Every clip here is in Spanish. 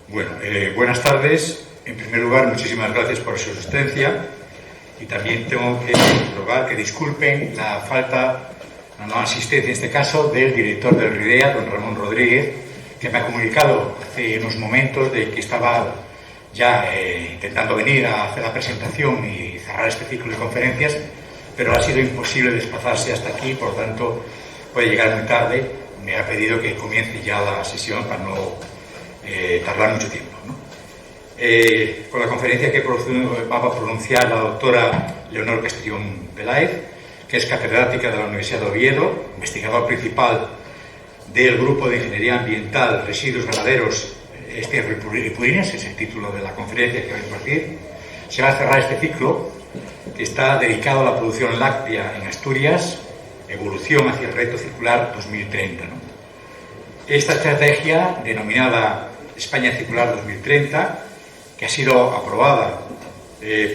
Bueno, buenas tardes. En primer lugar, muchísimas gracias por su asistencia y también tengo que rogar que disculpen la no asistencia en este caso del director del RIDEA, don Ramón Rodríguez, que me ha comunicado hace unos momentos de que estaba ya intentando venir a hacer la presentación y cerrar este ciclo de conferencias, pero ha sido imposible desplazarse hasta aquí, por lo tanto puede llegar muy tarde. Me ha pedido que comience ya la sesión para no tardar mucho tiempo, ¿no? Con la conferencia que va a pronunciar la doctora Leonor Castellón Peláez, que es catedrática de la Universidad de Oviedo, investigadora principal del Grupo de Ingeniería Ambiental, Residuos Ganaderos, Estiércol y Purines, es el título de la conferencia que va a impartir. Se va a cerrar este ciclo, que está dedicado a la producción láctea en Asturias, evolución hacia el reto circular 2030, ¿no? Esta estrategia, denominada España Circular 2030, que ha sido aprobada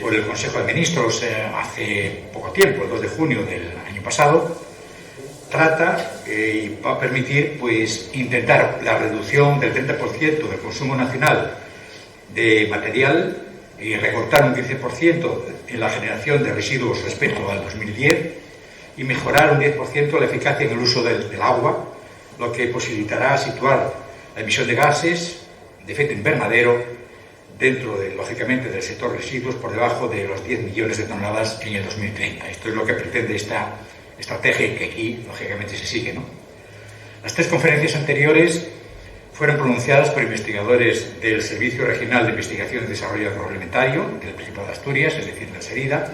por el Consejo de Ministros hace poco tiempo, el 2 de junio del año pasado, trata y va a permitir pues intentar la reducción del 30% del consumo nacional de material y recortar un 15% en la generación de residuos respecto al 2010 y mejorar un 10% la eficacia en el uso del agua, lo que posibilitará situar la emisión de gases de efecto invernadero dentro, lógicamente, del sector residuos por debajo de los 10 millones de toneladas en el 2030. Esto es lo que pretende esta estrategia que aquí, lógicamente, se sigue, ¿no? Las tres conferencias anteriores fueron pronunciadas por investigadores del Servicio Regional de Investigación y Desarrollo Agroalimentario del Principado de Asturias, es decir, del SERIDA,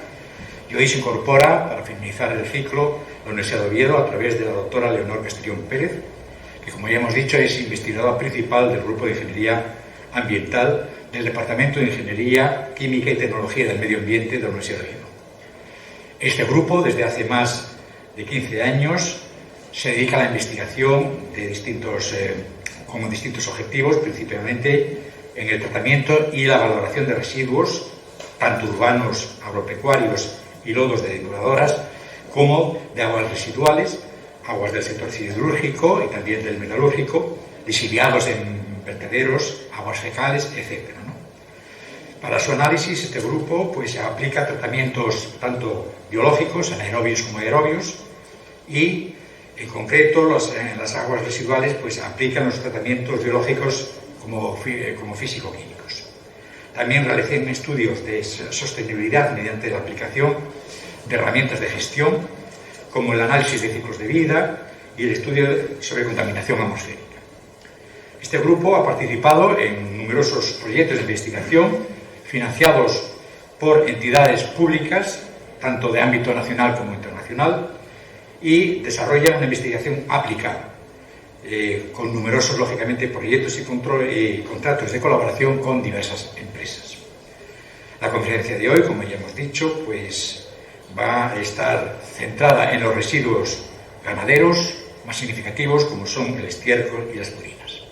y hoy se incorpora, para finalizar el ciclo, la Universidad de Oviedo a través de la doctora Leonor Castellón Pérez, que, como ya hemos dicho, es investigadora principal del Grupo de Ingeniería Ambiental del Departamento de Ingeniería, Química y Tecnología del Medio Ambiente de la Universidad de Oviedo. Este grupo, desde hace más de 15 años, se dedica a la investigación con distintos objetivos, principalmente en el tratamiento y la valoración de residuos, tanto urbanos, agropecuarios y lodos de depuradoras, como de aguas residuales, aguas del sector siderúrgico y también del metalúrgico, lixiviados en vertederos, aguas fecales, etc., ¿no? Para su análisis, este grupo pues aplica tratamientos tanto biológicos, anaerobios como aerobios, y en concreto en las aguas residuales pues aplican los tratamientos biológicos como físico-químicos. También realizan estudios de sostenibilidad mediante la aplicación de herramientas de gestión, como el análisis de ciclos de vida y el estudio sobre contaminación atmosférica. Este grupo ha participado en numerosos proyectos de investigación financiados por entidades públicas, tanto de ámbito nacional como internacional, y desarrolla una investigación aplicada, con numerosos, lógicamente, proyectos y contratos de colaboración con diversas empresas. La conferencia de hoy, como ya hemos dicho, pues va a estar centrada en los residuos ganaderos más significativos, como son el estiércol y las purinas.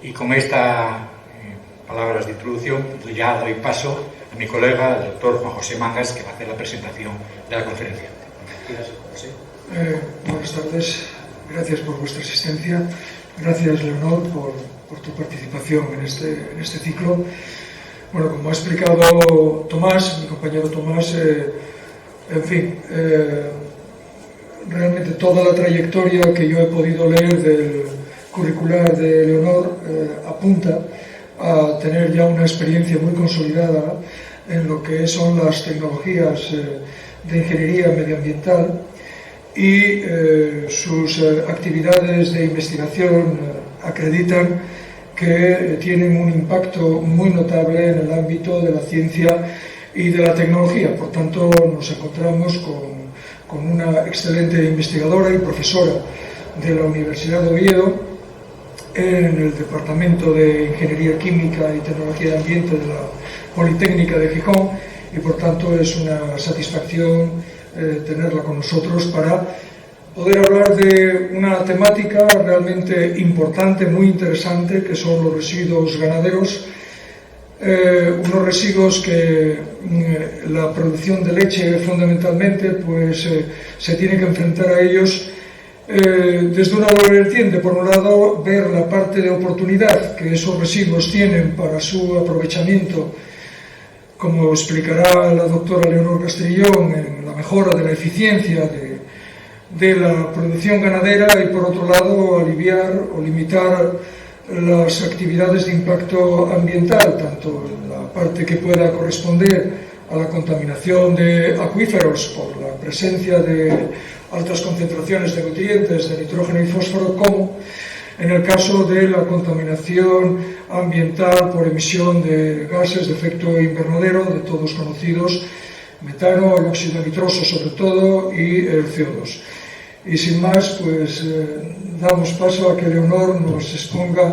Y con estas palabras de introducción ya doy paso a mi colega, el doctor Juan José Mangas, que va a hacer la presentación de la conferencia. Gracias, José. Buenas tardes, gracias por vuestra asistencia, gracias, Leonor, por tu participación en este ciclo. Bueno, como ha explicado Tomás, mi compañero Tomás, en fin, realmente toda la trayectoria que yo he podido leer del curricular de Leonor apunta a tener ya una experiencia muy consolidada en lo que son las tecnologías de ingeniería medioambiental y sus actividades de investigación acreditan que tienen un impacto muy notable en el ámbito de la ciencia y de la tecnología. Por tanto, nos encontramos con una excelente investigadora y profesora de la Universidad de Oviedo en el Departamento de Ingeniería Química y Tecnología de Ambiente de la Politécnica de Gijón, y por tanto es una satisfacción tenerla con nosotros para poder hablar de una temática realmente importante, muy interesante, que son los residuos ganaderos, unos residuos que la producción de leche fundamentalmente pues se tiene que enfrentar a ellos desde una doble vertiente. Por un lado, ver la parte de oportunidad que esos residuos tienen para su aprovechamiento, como explicará la doctora Leonor Castrillón, en la mejora de la eficiencia de la producción ganadera, y por otro lado aliviar o limitar las actividades de impacto ambiental, tanto en la parte que pueda corresponder a la contaminación de acuíferos por la presencia de altas concentraciones de nutrientes, de nitrógeno y fósforo, como en el caso de la contaminación ambiental por emisión de gases de efecto invernadero, de todos conocidos, metano, el óxido nitroso sobre todo, y el CO2. Y sin más, pues damos paso a que Leonor nos exponga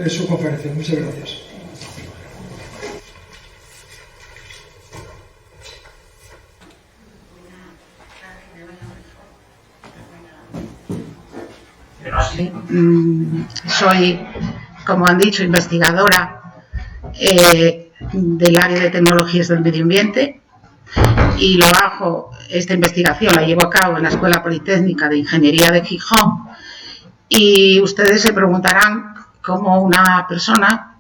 su conferencia. Muchas gracias. Soy, como han dicho, investigadora del área de tecnologías del medio ambiente, y esta investigación la llevo a cabo en la Escuela Politécnica de Ingeniería de Gijón. Y ustedes se preguntarán cómo una persona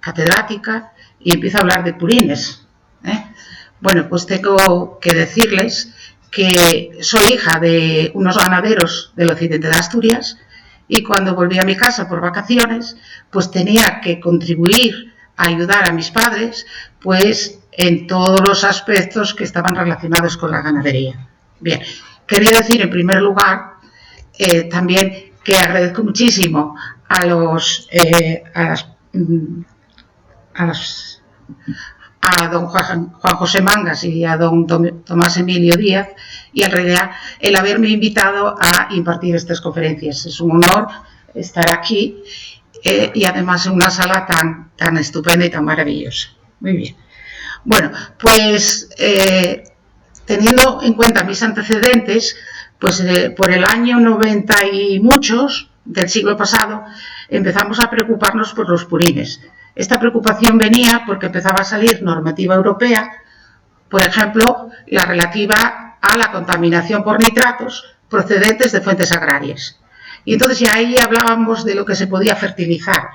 catedrática y empieza a hablar de purines. Bueno, pues tengo que decirles que soy hija de unos ganaderos del occidente de Asturias, y cuando volví a mi casa por vacaciones, pues tenía que contribuir a ayudar a mis padres, pues en todos los aspectos que estaban relacionados con la ganadería. Bien, quería decir en primer lugar también que agradezco muchísimo a don Juan José Mangas y a don Tomás Emilio Díaz y al RDA el haberme invitado a impartir estas conferencias. Es un honor estar aquí y además en una sala tan estupenda y tan maravillosa. Muy bien. Bueno, pues teniendo en cuenta mis antecedentes, pues por el año 90 y muchos del siglo pasado empezamos a preocuparnos por los purines. Esta preocupación venía porque empezaba a salir normativa europea, por ejemplo, la relativa a la contaminación por nitratos procedentes de fuentes agrarias. Y entonces ya ahí hablábamos de lo que se podía fertilizar,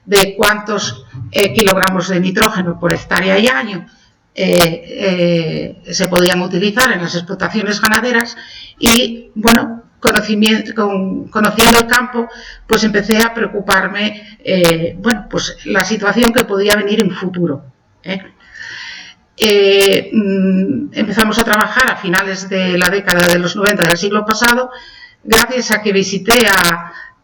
de cuántos kilogramos de nitrógeno por hectárea y año se podían utilizar en las explotaciones ganaderas. Y bueno, conociendo el campo, pues empecé a preocuparme, bueno, pues la situación que podía venir en futuro. Empezamos a trabajar a finales de la década de los 90 del siglo pasado, gracias a que visité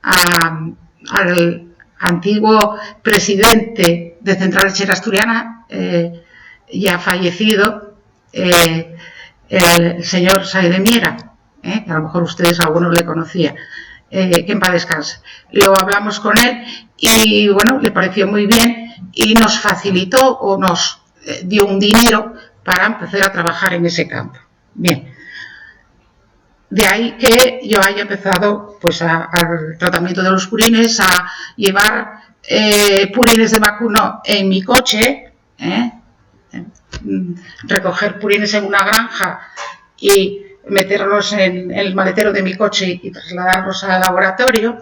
al antiguo presidente de Central Lechera Asturiana, ya fallecido, el señor Say de Miera, que a lo mejor ustedes algunos le conocían, que en paz descanse. Lo hablamos con él y bueno, le pareció muy bien y nos facilitó o nos dio un dinero para empezar a trabajar en ese campo. Bien, de ahí que yo haya empezado pues al tratamiento de los purines, a llevar purines de vacuno en mi coche, recoger purines en una granja y meterlos en el maletero de mi coche y trasladarlos al laboratorio,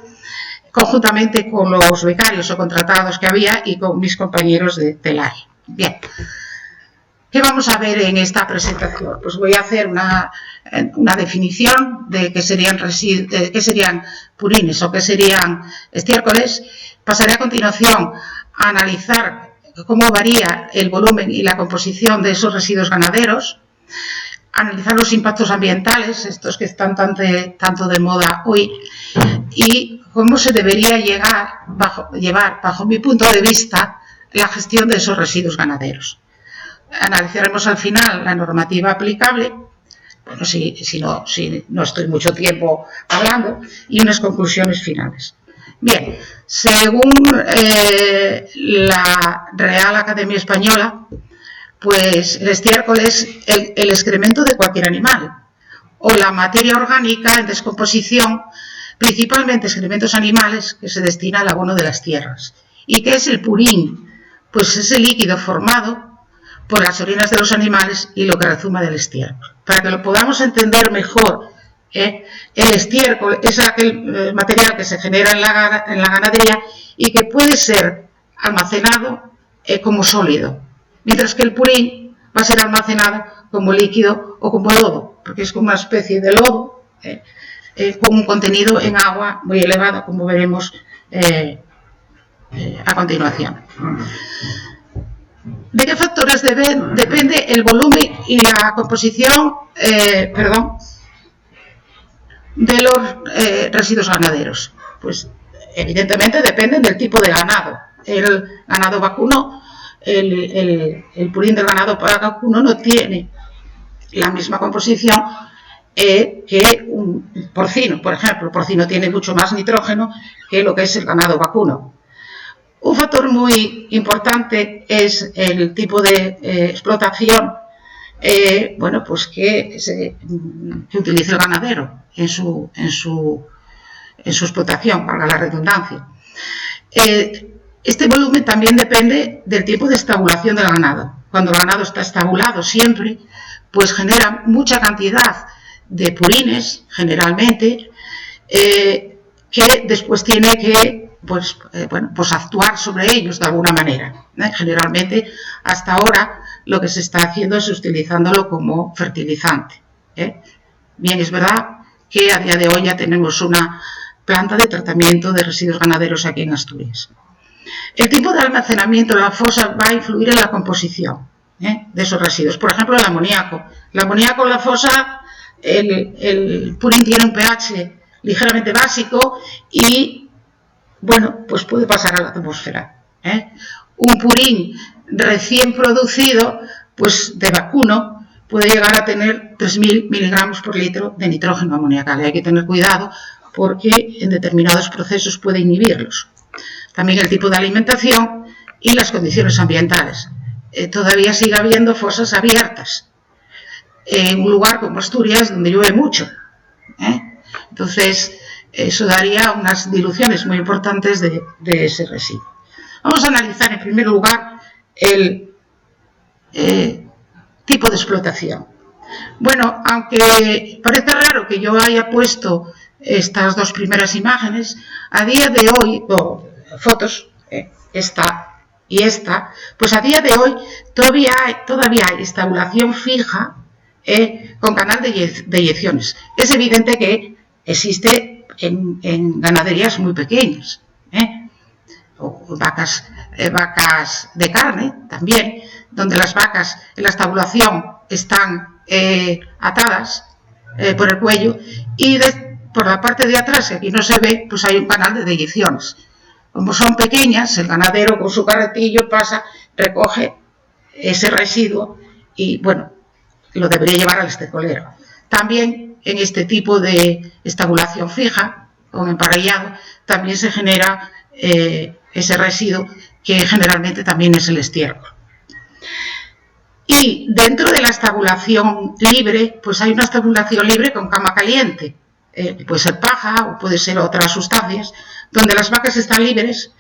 conjuntamente con los becarios o contratados que había y con mis compañeros del área. Bien, ¿qué vamos a ver en esta presentación? Pues voy a hacer una definición de qué serían purines o qué serían estiércoles. Pasaré a continuación a analizar cómo varía el volumen y la composición de esos residuos ganaderos, analizar los impactos ambientales, estos que están tanto de moda hoy, y cómo se debería llevar, bajo mi punto de vista, la gestión de esos residuos ganaderos. Analizaremos al final la normativa aplicable, bueno, si no estoy mucho tiempo hablando, y unas conclusiones finales. Bien, según la Real Academia Española, pues el estiércol es el excremento de cualquier animal o la materia orgánica en descomposición, principalmente excrementos animales, que se destina al abono de las tierras. ¿Y qué es el purín? Pues es el líquido formado por las orinas de los animales y lo que rezuma del estiércol. Para que lo podamos entender mejor El estiércol es aquel material que se genera en la ganadería y que puede ser almacenado como sólido, mientras que el purín va a ser almacenado como líquido o como lodo, porque es como una especie de lodo con un contenido en agua muy elevado, como veremos a continuación. ¿De qué factores depende el volumen y la composición de los residuos ganaderos? Pues evidentemente dependen del tipo de ganado. El ganado vacuno, el purín del ganado vacuno no tiene la misma composición que un porcino. Por ejemplo, el porcino tiene mucho más nitrógeno que lo que es el ganado vacuno. Un factor muy importante es el tipo de explotación pues que utilice el ganadero en su explotación, valga la redundancia. Este volumen también depende del tipo de estabulación del ganado. Cuando el ganado está estabulado siempre, pues genera mucha cantidad de purines, generalmente, que después tiene que pues actuar sobre ellos de alguna manera. Generalmente, hasta ahora, lo que se está haciendo es utilizándolo como fertilizante. Bien, es verdad que a día de hoy ya tenemos una planta de tratamiento de residuos ganaderos aquí en Asturias. El tipo de almacenamiento en la fosa va a influir en la composición de esos residuos. Por ejemplo, el amoníaco. El amoníaco en la fosa, el purín tiene un pH ligeramente básico y, bueno, pues puede pasar a la atmósfera. Un purín recién producido, pues de vacuno, puede llegar a tener 3.000 miligramos por litro de nitrógeno amoniacal. Hay que tener cuidado porque en determinados procesos puede inhibirlos. También el tipo de alimentación y las condiciones ambientales. Todavía sigue habiendo fosas abiertas en un lugar como Asturias donde llueve mucho. Entonces, eso daría unas diluciones muy importantes de ese residuo. Vamos a analizar en primer lugar el tipo de explotación. Bueno, aunque parece raro que yo haya puesto estas dos primeras imágenes, a día de hoy, fotos, esta y esta, pues a día de hoy todavía hay estabulación fija con canal de eyecciones. Es evidente que existe en ganaderías muy pequeñas, o vacas de carne también, donde las vacas en la estabulación están atadas por el cuello y por la parte de atrás, que aquí no se ve, pues hay un canal de deyecciones. Como son pequeñas, el ganadero con su carretillo pasa, recoge ese residuo y, bueno, lo debería llevar al estercolero. También en este tipo de estabulación fija, con emparrillado, también se genera ese residuo que generalmente también es el estiércol. Y dentro de la estabulación libre, pues hay una estabulación libre con cama caliente. Puede ser paja o puede ser otras sustancias, donde las vacas están libres,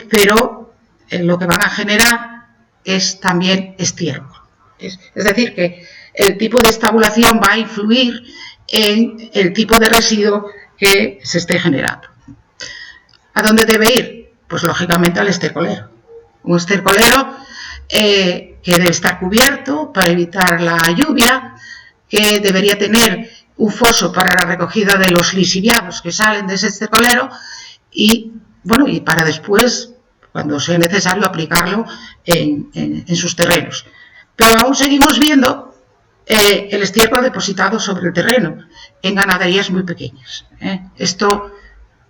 pero lo que van a generar es también estiércol. Es decir, que el tipo de estabulación va a influir en el tipo de residuo que se esté generando. ¿A dónde debe ir? Pues lógicamente al estercolero. Un estercolero que debe estar cubierto para evitar la lluvia, que debería tener un foso para la recogida de los lisiviados que salen de ese estercolero y, bueno, y para después, cuando sea necesario, aplicarlo en sus terrenos. Pero aún seguimos viendo el estiércol depositado sobre el terreno en ganaderías muy pequeñas. Esto,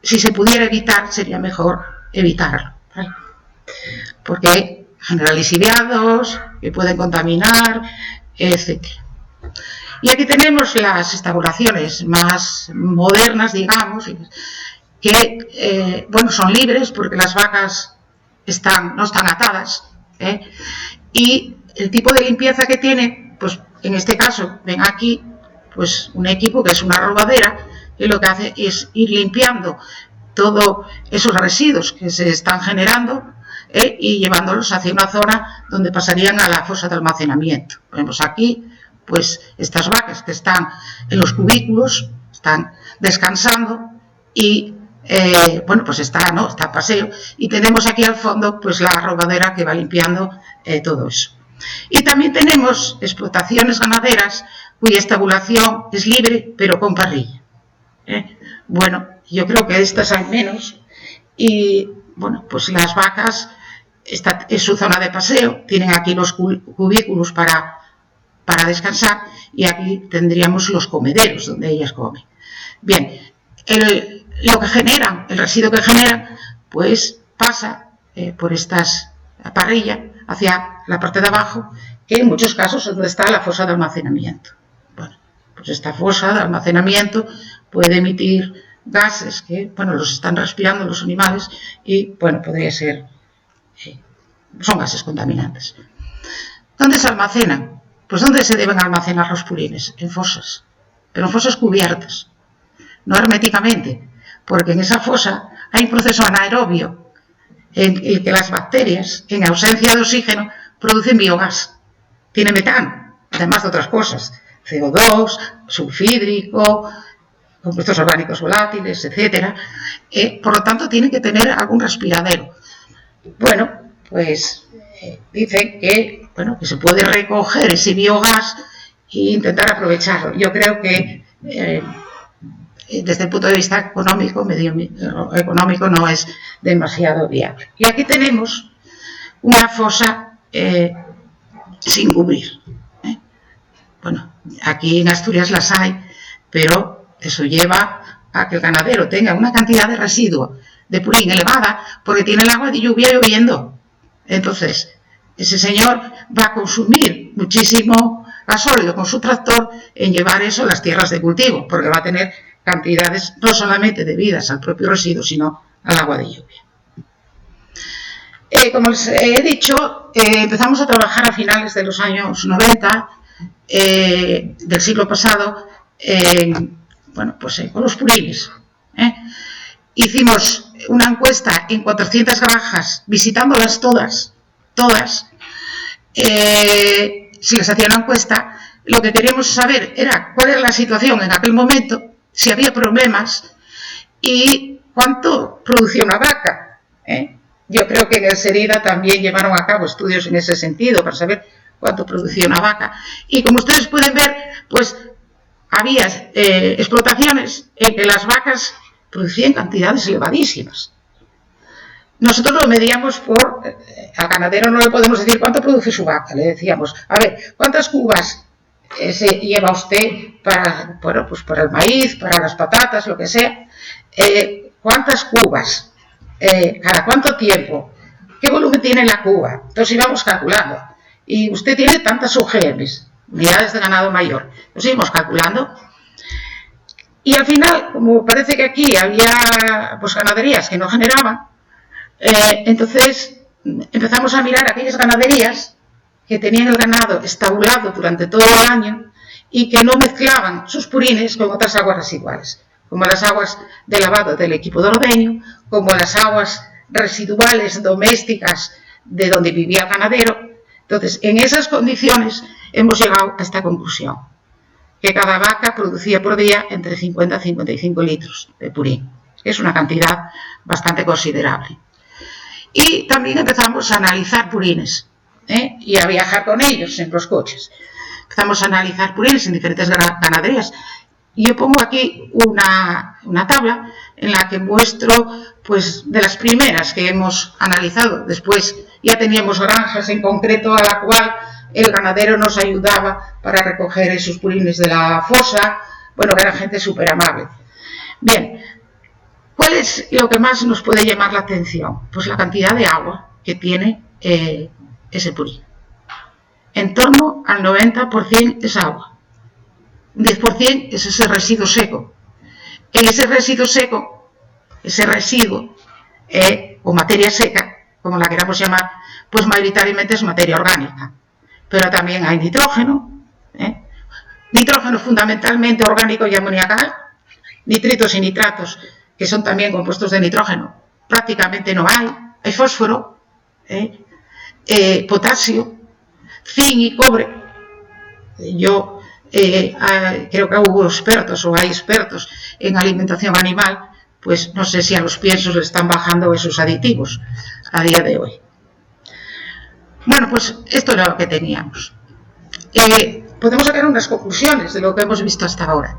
si se pudiera evitar, sería mejor evitarlo, ¿vale? Porque genera lisiviados que pueden contaminar, etc. Y aquí tenemos las estabulaciones más modernas, digamos, que bueno, son libres porque las vacas no están atadas, y el tipo de limpieza que tienen, pues en este caso, ven aquí, pues un equipo que es una robadera, que lo que hace es ir limpiando todos esos residuos que se están generando y llevándolos hacia una zona donde pasarían a la fosa de almacenamiento. Vemos aquí pues estas vacas que están en los cubículos, están descansando y bueno, pues está a paseo, y tenemos aquí al fondo pues la arrogadera que va limpiando todo eso. Y también tenemos explotaciones ganaderas cuya estabulación es libre pero con parrilla. Bueno, yo creo que estas hay menos, y bueno, pues las vacas, esta es su zona de paseo, tienen aquí los cubículos para descansar, y aquí tendríamos los comederos donde ellas comen. Bien, lo que generan, el residuo que generan, pues pasa por estas parrillas hacia la parte de abajo, que en muchos casos es donde está la fosa de almacenamiento. Bueno, pues esta fosa de almacenamiento puede emitir gases que, bueno, los están respirando los animales y, bueno, podría ser, son gases contaminantes. ¿Dónde se almacenan? Pues ¿dónde se deben almacenar los purines? En fosas, pero en fosas cubiertas, no herméticamente, porque en esa fosa hay un proceso anaerobio en el que las bacterias, en ausencia de oxígeno, producen biogás. Tiene metano, además de otras cosas, CO2, sulfídrico, compuestos orgánicos volátiles, etc. Por lo tanto, tiene que tener algún respiradero. Bueno, pues dicen que, bueno, que se puede recoger ese biogás e intentar aprovecharlo. Yo creo que desde el punto de vista económico, económico, no es demasiado viable. Y aquí tenemos una fosa sin cubrir. Bueno, aquí en Asturias las hay, pero eso lleva a que el ganadero tenga una cantidad de residuo de purín elevada porque tiene el agua de lluvia lloviendo. Entonces, ese señor va a consumir muchísimo gasóleo con su tractor en llevar eso a las tierras de cultivo, porque va a tener cantidades no solamente debidas al propio residuo, sino al agua de lluvia. Como les he dicho, empezamos a trabajar a finales de los años 90 del siglo pasado, bueno, pues con los purines. Hicimos una encuesta en 400 granjas, visitándolas todas. Si les hacía una encuesta, lo que queríamos saber era cuál era la situación en aquel momento, si había problemas y cuánto producía una vaca. Yo creo que en el Serida también llevaron a cabo estudios en ese sentido para saber cuánto producía una vaca. Y como ustedes pueden ver, pues había explotaciones en que las vacas producían cantidades elevadísimas. Nosotros lo medíamos por... al ganadero no le podemos decir cuánto produce su vaca, le decíamos, a ver, ¿cuántas cubas se lleva usted para, bueno, pues para el maíz, para las patatas, lo que sea? ¿Cuántas cubas? ¿Cada cuánto tiempo? ¿Qué volumen tiene la cuba? Entonces íbamos calculando. Y usted tiene tantas UGMs, unidades de ganado mayor. Nos íbamos calculando. Y al final, como parece que aquí había pues ganaderías que no generaban, entonces empezamos a mirar aquellas ganaderías que tenían el ganado estabulado durante todo el año y que no mezclaban sus purines con otras aguas residuales, como las aguas de lavado del equipo de ordeño, como las aguas residuales domésticas de donde vivía el ganadero. Entonces, en esas condiciones hemos llegado a esta conclusión, que cada vaca producía por día entre 50 y 55 litros de purín. Es una cantidad bastante considerable. Y también empezamos a analizar purines y a viajar con ellos en los coches. Empezamos a analizar purines en diferentes ganaderías. Y yo pongo aquí una tabla en la que muestro pues, de las primeras que hemos analizado. Después ya teníamos granjas en concreto a la cual el ganadero nos ayudaba para recoger esos purines de la fosa. Bueno, que era gente súper amable. Bien. ¿Cuál es lo que más nos puede llamar la atención? Pues la cantidad de agua que tiene ese purín. En torno al 90% es agua. Un 10% es ese residuo seco. Ese residuo seco, ese residuo o materia seca, como la queramos llamar, pues mayoritariamente es materia orgánica. Pero también hay nitrógeno. Nitrógeno fundamentalmente orgánico y amoniacal. Nitritos y nitratos, que son también compuestos de nitrógeno, prácticamente no hay. Hay fósforo, potasio, zinc y cobre. Yo creo que hubo expertos o hay expertos en alimentación animal, pues no sé si a los piensos le están bajando esos aditivos a día de hoy. Bueno, pues esto era lo que teníamos. Podemos sacar unas conclusiones de lo que hemos visto hasta ahora.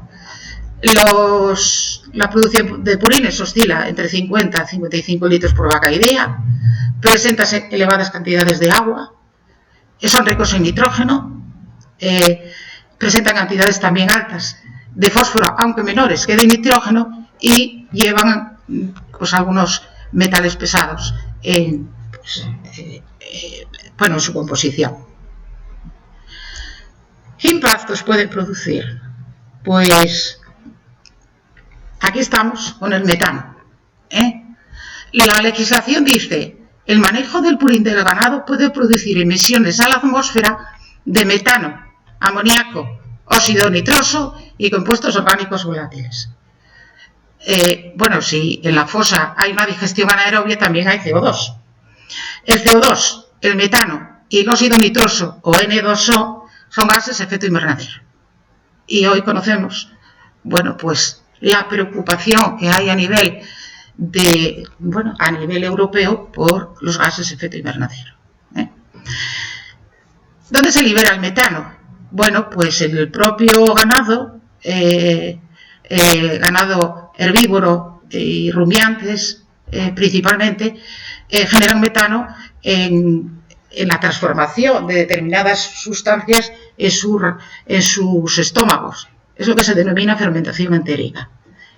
La producción de purines oscila entre 50 a 55 litros por vaca y día, presentan elevadas cantidades de agua, son ricos en nitrógeno, presentan cantidades también altas de fósforo, aunque menores que de nitrógeno, y llevan pues, algunos metales pesados en su composición. ¿Qué impactos pueden producir? Pues aquí estamos con el metano. La legislación dice: el manejo del purín del ganado puede producir emisiones a la atmósfera de metano, amoníaco, óxido nitroso y compuestos orgánicos volátiles. Si en la fosa hay una digestión anaerobia, también hay CO2. El CO2, el metano y el óxido nitroso o N2O son gases de efecto invernadero. Y hoy conocemos, la preocupación que hay a nivel europeo por los gases de efecto invernadero. ¿Dónde se libera el metano? Bueno, pues en el propio ganado, ganado herbívoro y rumiantes principalmente, generan metano en la transformación de determinadas sustancias en sus estómagos. Es lo que se denomina fermentación entérica.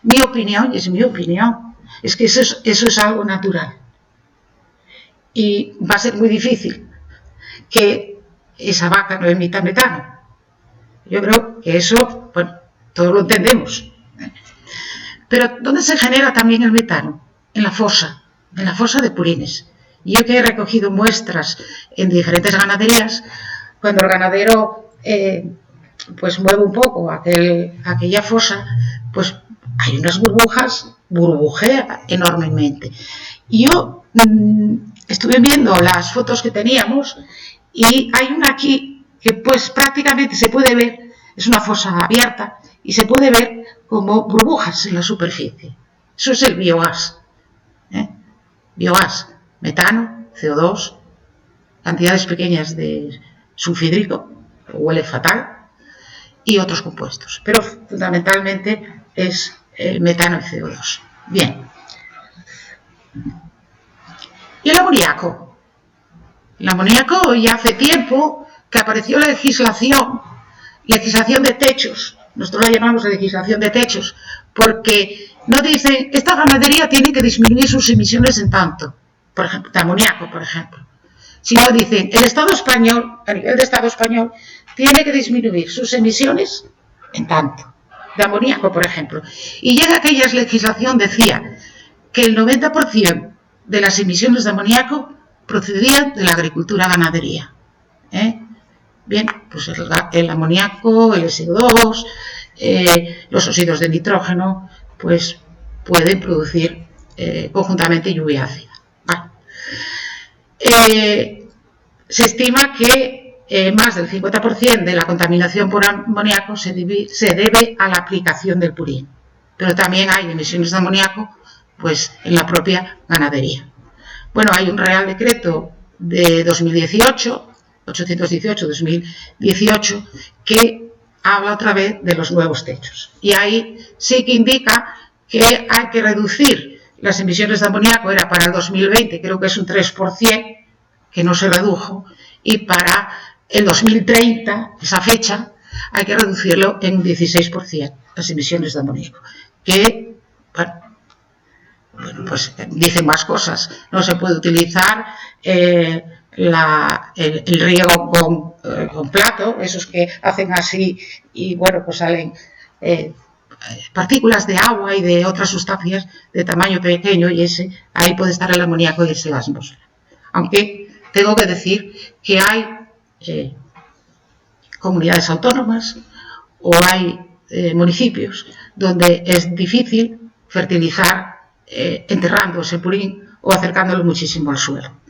Mi opinión es que eso es algo natural. Y va a ser muy difícil que esa vaca no emita metano. Yo creo que eso, todos lo entendemos. Pero ¿dónde se genera también el metano? En la fosa de purines. Yo que he recogido muestras en diferentes ganaderías, cuando el ganadero mueve un poco aquella fosa, pues hay unas burbujas, burbujea enormemente. Y yo estuve viendo las fotos que teníamos y hay una aquí que pues prácticamente se puede ver, es una fosa abierta y se puede ver como burbujas en la superficie. Eso es el biogás. Biogás, metano, CO2, cantidades pequeñas de sulfhídrico, que huele fatal, y otros compuestos. Pero fundamentalmente es el metano y CO2. Bien. ¿Y el amoníaco? El amoníaco ya hace tiempo que apareció la legislación de techos. Nosotros la llamamos legislación de techos, porque no dicen, esta ganadería tiene que disminuir sus emisiones en tanto, por ejemplo, de amoníaco, por ejemplo. Sino dicen, el Estado español, a nivel de Estado español, tiene que disminuir sus emisiones en tanto, de amoníaco, por ejemplo. Y ya en aquella legislación decía que el 90% de las emisiones de amoníaco procedían de la agricultura ganadería. Bien, pues el amoníaco, el SO2, los óxidos de nitrógeno, pues pueden producir conjuntamente lluvia ácida. Vale. Se estima que más del 50% de la contaminación por amoníaco se debe a la aplicación del purín. Pero también hay emisiones de amoníaco pues, en la propia ganadería. Bueno, hay un Real Decreto de 2018, 818-2018, que habla otra vez de los nuevos techos. Y ahí sí que indica que hay que reducir las emisiones de amoníaco, era para el 2020, creo que es un 3%, que no se redujo, y para el 2030, esa fecha, hay que reducirlo en un 16%, las emisiones de amoníaco. Que, pues dicen más cosas. No se puede utilizar el riego con plato, esos que hacen así y pues salen partículas de agua y de otras sustancias de tamaño pequeño, y ahí puede estar el amoníaco y irse a la atmósfera. Aunque tengo que decir que hay comunidades autónomas o hay municipios donde es difícil fertilizar enterrando ese purín o acercándolo muchísimo al suelo.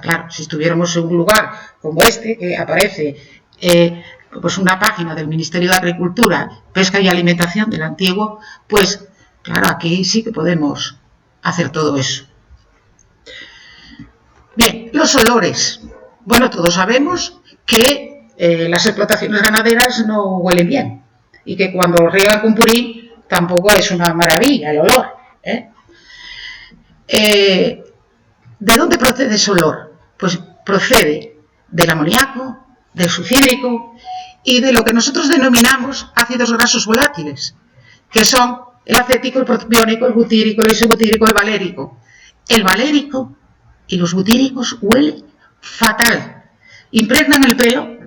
Claro, si estuviéramos en un lugar como este, que aparece pues una página del Ministerio de Agricultura, Pesca y Alimentación del antiguo, pues claro, aquí sí que podemos hacer todo eso. Bien, los olores. Bueno, todos sabemos que las explotaciones ganaderas no huelen bien y que cuando riegan con purín tampoco es una maravilla el olor. ¿De dónde procede ese olor? Pues procede del amoníaco, del sucídico y de lo que nosotros denominamos ácidos grasos volátiles, que son el acético, el propiónico, el butírico, el isobutírico, el valérico. El valérico y los butíricos huelen fatal, impregnan el pelo.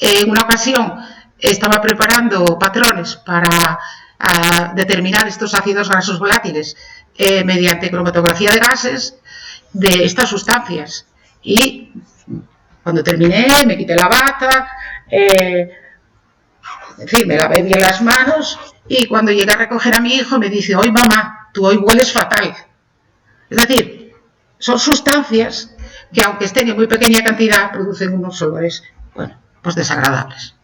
En una ocasión estaba preparando patrones para determinar estos ácidos grasos volátiles mediante cromatografía de gases de estas sustancias, y cuando terminé me quité la bata, en fin, me lavé bien las manos, y cuando llegué a recoger a mi hijo me dice: hoy mamá, tú hoy hueles fatal. Es decir, son sustancias que, aunque estén en muy pequeña cantidad, producen unos olores, bueno, pues desagradables.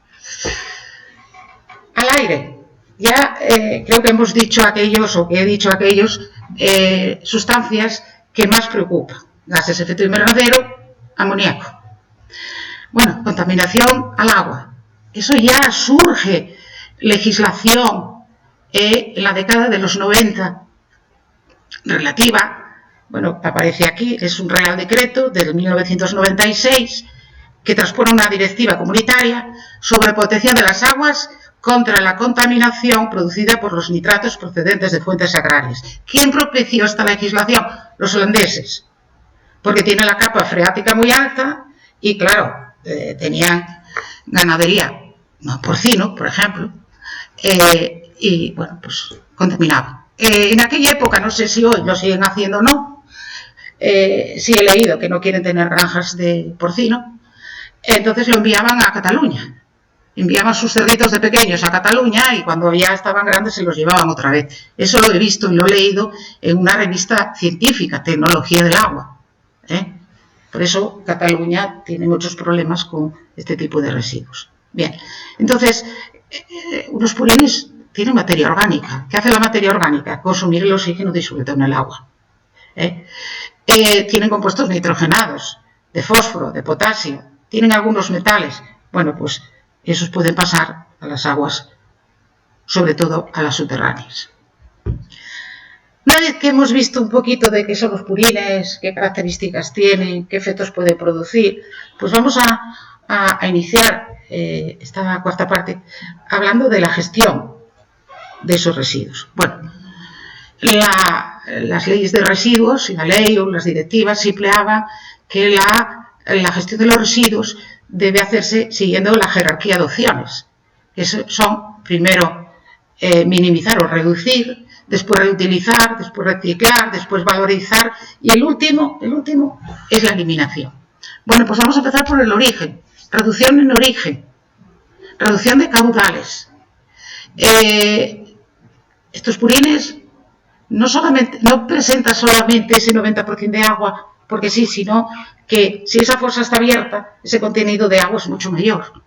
Al aire, ya creo que hemos dicho aquellos, o que he dicho aquellos, sustancias que más preocupan: gases de efecto invernadero, amoníaco. Bueno, contaminación al agua. Eso ya surge legislación en la década de los 90 relativa, bueno, aparece aquí, es un Real Decreto del 1996 que transpone una directiva comunitaria sobre protección de las aguas contra la contaminación producida por los nitratos procedentes de fuentes agrarias. ¿Quién propició esta legislación? Los holandeses, porque tienen la capa freática muy alta y, claro, tenían ganadería porcino, por ejemplo, y, bueno, pues contaminaba. En aquella época, no sé si hoy lo siguen haciendo o no, sí he leído que no quieren tener granjas de porcino, entonces lo enviaban a Cataluña. Enviaban sus cerditos de pequeños a Cataluña y cuando ya estaban grandes se los llevaban otra vez. Eso lo he visto y lo he leído en una revista científica, Tecnología del Agua. Por eso Cataluña tiene muchos problemas con este tipo de residuos. Bien, entonces, unos purines tienen materia orgánica. ¿Qué hace la materia orgánica? Consumir el oxígeno disuelto en el agua. Tienen compuestos nitrogenados, de fósforo, de potasio, tienen algunos metales. Bueno, pues esos pueden pasar a las aguas, sobre todo a las subterráneas. Una vez que hemos visto un poquito de qué son los purines, qué características tienen, qué efectos pueden producir, pues vamos a iniciar esta cuarta parte hablando de la gestión de esos residuos. Bueno, las leyes de residuos, y la ley o las directivas siempre hablan que la gestión de los residuos debe hacerse siguiendo la jerarquía de opciones, que son, primero, minimizar o reducir, después reutilizar, después reciclar, después valorizar, y el último es la eliminación. Bueno, pues vamos a empezar por el origen. Reducción en origen, reducción de caudales. Estos purines no presentan solamente ese 90% de agua, porque sí, sino que si esa fosa está abierta, ese contenido de agua es mucho mayor.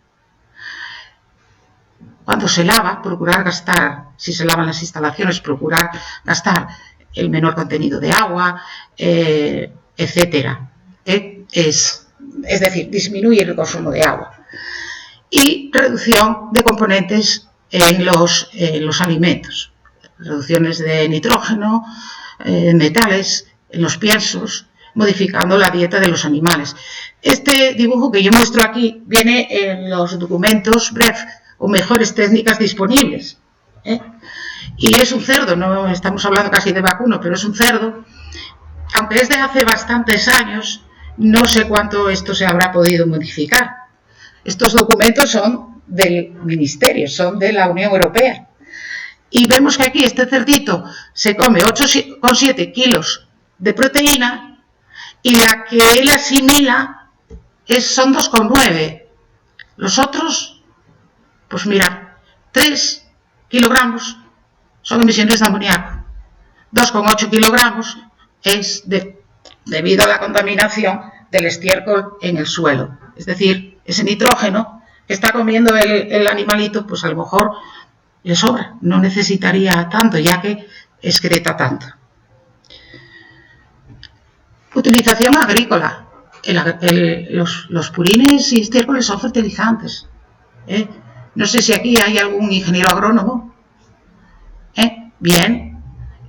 Cuando se lava, procurar gastar, si se lavan las instalaciones, procurar gastar el menor contenido de agua, etcétera. Es decir, disminuir el consumo de agua. Y reducción de componentes en los alimentos. Reducciones de nitrógeno, metales, en los piensos, modificando la dieta de los animales. Este dibujo que yo muestro aquí viene en los documentos BREF, o mejores técnicas disponibles. Y es un cerdo, no estamos hablando casi de vacuno, pero es un cerdo. Aunque es de hace bastantes años, no sé cuánto esto se habrá podido modificar. Estos documentos son del Ministerio, son de la Unión Europea. Y vemos que aquí este cerdito se come 8,7 kilos de proteína y la que él asimila son 2,9. Los otros, pues mira, 3 kilogramos son emisiones de amoníaco. 2,8 kilogramos es debido a la contaminación del estiércol en el suelo. Es decir, ese nitrógeno que está comiendo el animalito, pues a lo mejor le sobra, no necesitaría tanto, ya que excreta tanto. Utilización agrícola. Los purines y estiércoles son fertilizantes. No sé si aquí hay algún ingeniero agrónomo. Bien.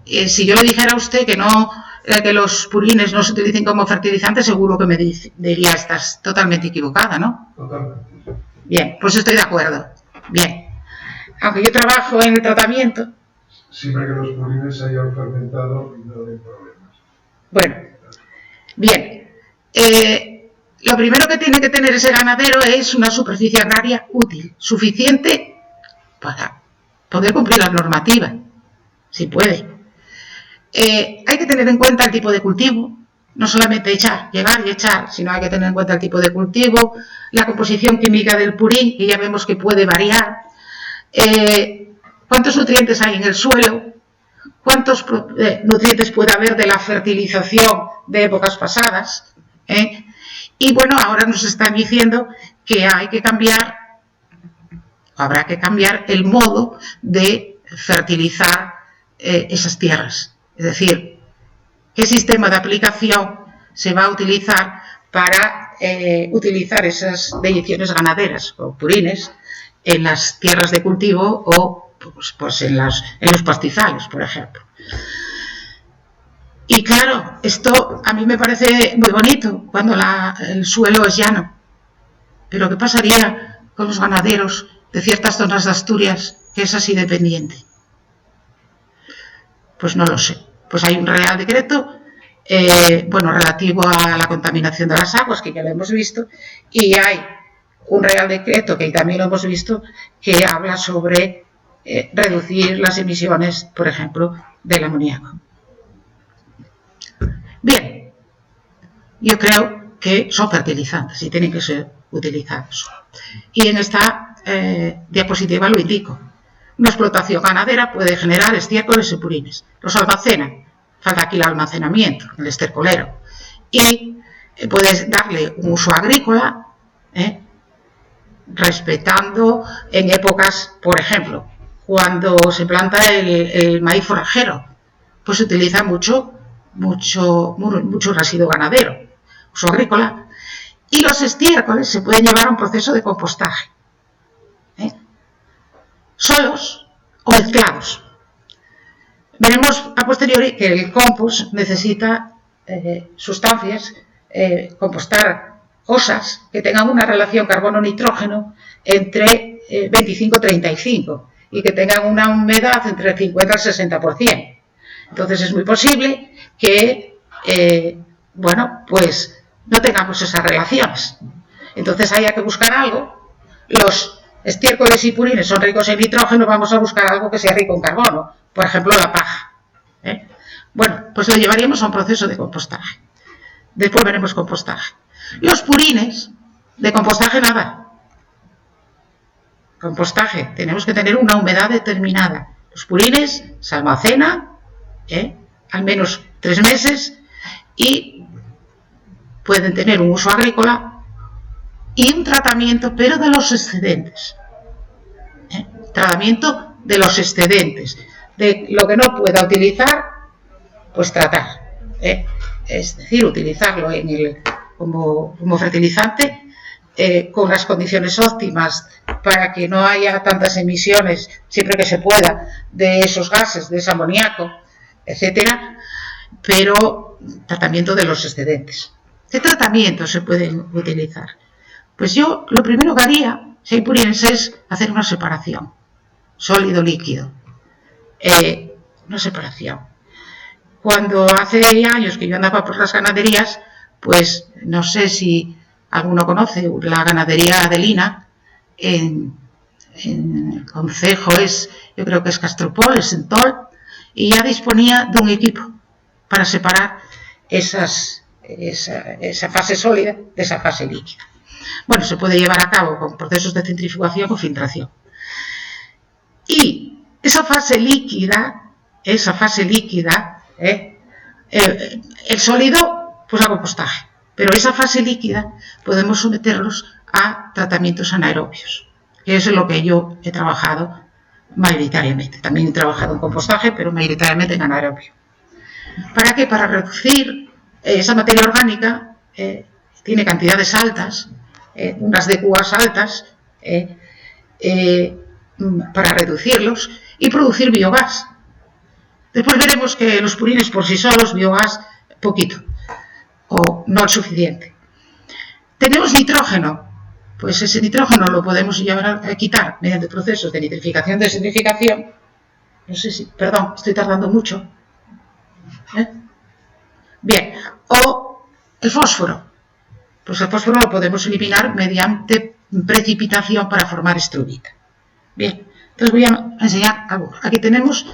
Si yo le dijera a usted que no, que los purines no se utilicen como fertilizantes, seguro que me diría, estás totalmente equivocada, ¿no? Totalmente. Bien, pues estoy de acuerdo. Bien. Aunque yo trabajo en el tratamiento. Siempre que los purines se hayan fermentado y no den problemas. Bueno, bien. Lo primero que tiene que tener ese ganadero es una superficie agraria útil, suficiente para poder cumplir la normativa, si puede. Hay que tener en cuenta el tipo de cultivo, no solamente llegar y echar, sino hay que tener en cuenta el tipo de cultivo, la composición química del purín, que ya vemos que puede variar, cuántos nutrientes hay en el suelo, cuántos nutrientes puede haber de la fertilización de épocas pasadas. Y bueno, ahora nos están diciendo que hay que cambiar, habrá que cambiar el modo de fertilizar esas tierras. Es decir, qué sistema de aplicación se va a utilizar para utilizar esas deyecciones ganaderas o purines en las tierras de cultivo o pues en los pastizales, por ejemplo. Y claro, esto a mí me parece muy bonito cuando el suelo es llano. Pero ¿qué pasaría con los ganaderos de ciertas zonas de Asturias que es así dependiente? Pues no lo sé. Pues hay un Real Decreto, relativo a la contaminación de las aguas, que ya lo hemos visto, y hay un Real Decreto, que también lo hemos visto, que habla sobre reducir las emisiones, por ejemplo, del amoníaco. Bien, yo creo que son fertilizantes y tienen que ser utilizados. Y en esta diapositiva lo indico. Una explotación ganadera puede generar estiércoles y purines. Los almacena. Falta aquí el almacenamiento, el estercolero. Y puedes darle un uso agrícola, respetando en épocas, por ejemplo, cuando se planta el maíz forrajero, pues se utiliza mucho residuo ganadero, uso agrícola. Y los estiércoles se pueden llevar a un proceso de compostaje. Solos o mezclados. Veremos a posteriori que el compost necesita sustancias, compostar cosas que tengan una relación carbono-nitrógeno entre 25-35 y que tengan una humedad entre el 50 al 60%. Entonces es muy posible que, pues no tengamos esas relaciones. Entonces haya que buscar algo. Los estiércoles y purines son ricos en nitrógeno, vamos a buscar algo que sea rico en carbono, por ejemplo la paja. Bueno, pues lo llevaríamos a un proceso de compostaje. Después veremos compostaje. Los purines, de compostaje nada. Compostaje, tenemos que tener una humedad determinada. Los purines se almacenan al menos 3 meses y pueden tener un uso agrícola y un tratamiento, pero de los excedentes. Tratamiento de los excedentes. De lo que no pueda utilizar, pues tratar. Es decir, utilizarlo como fertilizante con las condiciones óptimas para que no haya tantas emisiones, siempre que se pueda, de esos gases, de ese amoníaco, etcétera, pero tratamiento de los excedentes. ¿Qué tratamientos se pueden utilizar? Pues yo lo primero que haría, si hay purines, es hacer una separación, sólido-líquido, una separación. Cuando hace años que yo andaba por las ganaderías, pues no sé si alguno conoce la ganadería Adelina, en el concejo yo creo que es Castropol, es en Tol, y ya disponía de un equipo para separar esa fase sólida de esa fase líquida. Bueno, se puede llevar a cabo con procesos de centrifugación o filtración. Y esa fase líquida, el sólido, pues a compostaje. Pero esa fase líquida podemos someterlos a tratamientos anaerobios, que es en lo que yo he trabajado mayoritariamente. También he trabajado en compostaje, pero mayoritariamente en anaerobio. ¿Para qué? Para reducir esa materia orgánica, tiene cantidades altas, unas DQAs altas, para reducirlos y producir biogás. Después veremos que los purines por sí solos, biogás, poquito, o no el suficiente. Tenemos nitrógeno, pues ese nitrógeno lo podemos llevar a quitar mediante procesos de nitrificación, designificación. No sé si, perdón, estoy tardando mucho. Bien, o el fósforo. Pues el fósforo lo podemos eliminar mediante precipitación para formar estrubita. Bien, entonces voy a enseñar algo. Aquí tenemos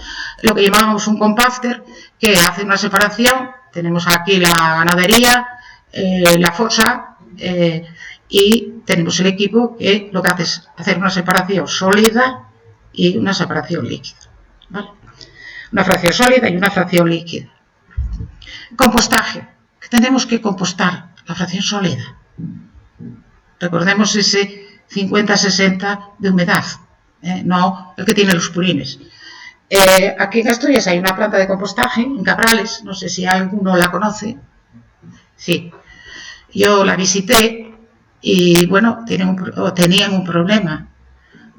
lo que llamamos un compacter, que hace una separación. Tenemos aquí la ganadería, la fosa, y tenemos el equipo que lo que hace es hacer una separación sólida y una separación líquida, ¿vale? Una fracción sólida y una fracción líquida. Compostaje, que tenemos que compostar la fracción sólida. Recordemos ese 50-60 de humedad, no el que tiene los purines. Aquí en Asturias hay una planta de compostaje en Cabrales, no sé si alguno la conoce. Sí, yo la visité y bueno, tenían un problema,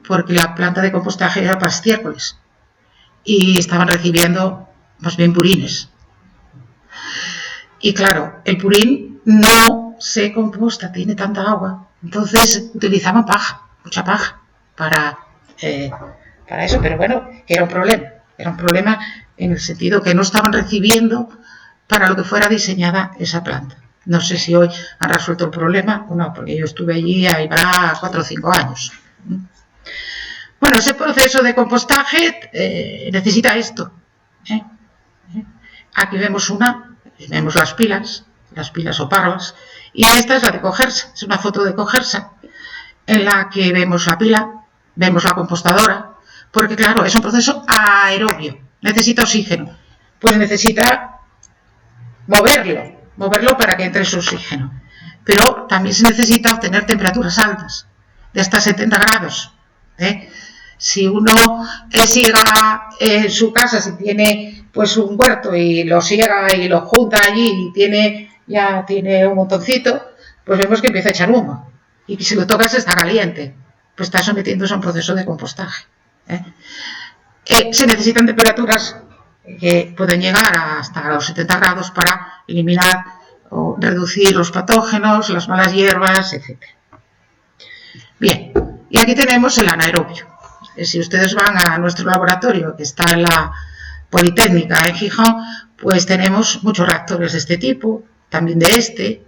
porque la planta de compostaje era para estiércoles y estaban recibiendo más bien purines. Y claro, el purín no se composta, tiene tanta agua, entonces utilizaban paja, mucha paja, para eso, pero bueno, era un problema en el sentido que no estaban recibiendo para lo que fuera diseñada esa planta. No sé si hoy han resuelto el problema o no, porque yo estuve allí, ahí va 4 o 5 años. Bueno, ese proceso de compostaje necesita esto. Aquí vemos las pilas o parvas, y esta es la de Cogersa, es una foto de Cogersa, en la que vemos la pila, vemos la compostadora, porque claro, es un proceso aerobio, necesita oxígeno, pues necesita moverlo para que entre ese oxígeno, pero también se necesita obtener temperaturas altas, de hasta 70 grados. Si uno siega en su casa, si tiene pues un huerto y lo siega y lo junta allí y ya tiene un montoncito, pues vemos que empieza a echar humo, y si lo tocas está caliente, pues está sometiéndose a un proceso de compostaje. Se necesitan temperaturas que pueden llegar hasta los 70 grados para eliminar o reducir los patógenos, las malas hierbas, etc. Bien, y aquí tenemos el anaerobio. Si ustedes van a nuestro laboratorio, que está en la Politécnica en Gijón, pues tenemos muchos reactores de este tipo, también de este,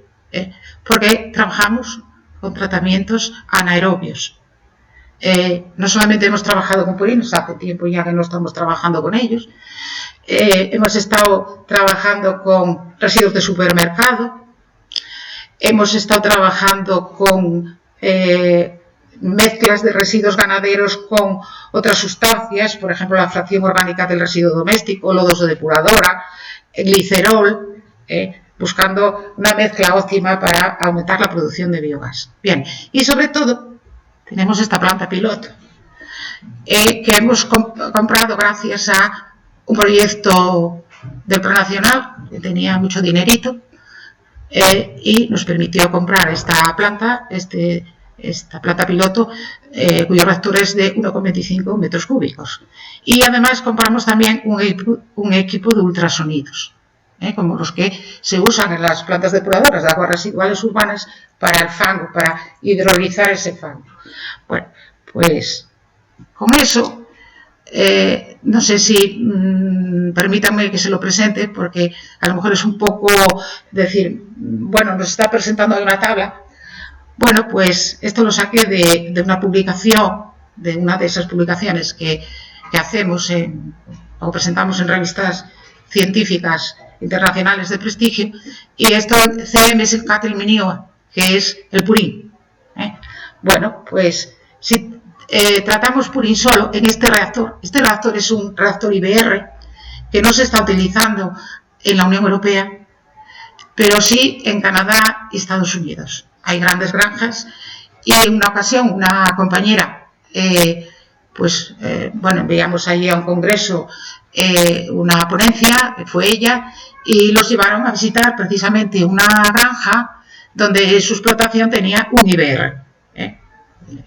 porque trabajamos con tratamientos anaerobios. No solamente hemos trabajado con purinos, hace tiempo ya que no estamos trabajando con ellos, hemos estado trabajando con residuos de supermercado, hemos estado trabajando con mezclas de residuos ganaderos con otras sustancias, por ejemplo la fracción orgánica del residuo doméstico, lodoso depuradora, glicerol, buscando una mezcla óptima para aumentar la producción de biogás. Bien, y sobre todo tenemos esta planta piloto que hemos comprado gracias a un proyecto del Plan Nacional que tenía mucho dinerito, y nos permitió comprar esta planta piloto, cuyo reactor es de 1,25 metros cúbicos. Y además compramos también un equipo de ultrasonidos, como los que se usan en las plantas depuradoras de aguas residuales urbanas para el fango, para hidrolizar ese fango. Bueno, pues con eso, no sé si permítanme que se lo presente, porque a lo mejor es un poco decir, bueno, nos está presentando ahí una tabla. Bueno, pues esto lo saqué de una publicación, de una de esas publicaciones que hacemos o presentamos en revistas científicas internacionales de prestigio, y esto CM es el Catel-Minioa, que es el purín. Bueno, pues si tratamos purín solo en este reactor es un reactor IBR que no se está utilizando en la Unión Europea, pero sí en Canadá y Estados Unidos. Hay grandes granjas y en una ocasión una compañera, bueno, enviamos allí a un congreso una ponencia, que fue ella, y los llevaron a visitar precisamente una granja donde su explotación tenía un IBR.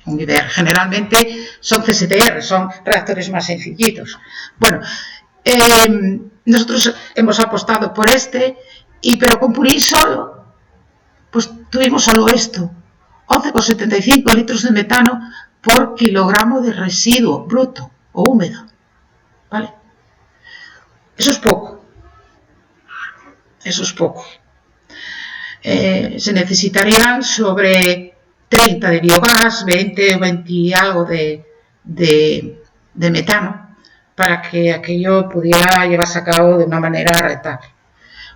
Un IBR, generalmente son CSTR, son reactores más sencillitos. Bueno, nosotros hemos apostado por pero con Purín solo, pues tuvimos solo esto, 11,75 litros de metano por kilogramo de residuo bruto o húmedo, ¿vale? Eso es poco. Eso es poco. Se necesitarían sobre 30 de biogás, 20 o 20 y algo de metano para que aquello pudiera llevarse a cabo de una manera rentable.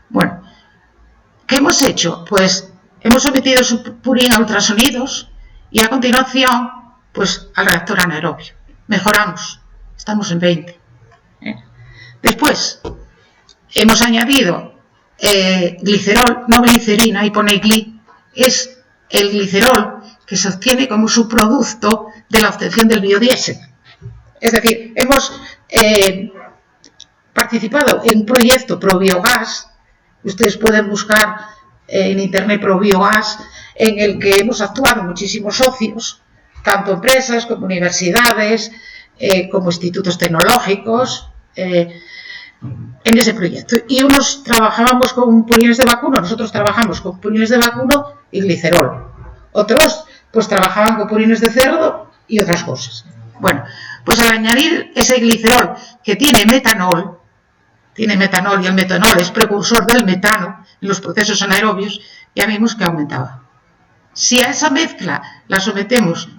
Bueno, ¿qué hemos hecho? Pues hemos sometido su Purín a ultrasonidos y a continuación pues al reactor anaerobio. Mejoramos, estamos en 20. Después hemos añadido glicerol, no glicerina, ahí pone gli, es el glicerol que se obtiene como subproducto de la obtención del biodiesel. Es decir, hemos participado en un proyecto ProBiogás, ustedes pueden buscar en internet ProBiogás, en el que hemos actuado muchísimos socios, tanto empresas como universidades, como institutos tecnológicos, en ese proyecto. Y unos trabajábamos con purines de vacuno, nosotros trabajamos con purines de vacuno y glicerol. Otros pues trabajaban con purines de cerdo y otras cosas. Bueno, pues al añadir ese glicerol que tiene metanol y el metanol es precursor del metano en los procesos anaerobios, ya vimos que aumentaba. Si a esa mezcla la sometemos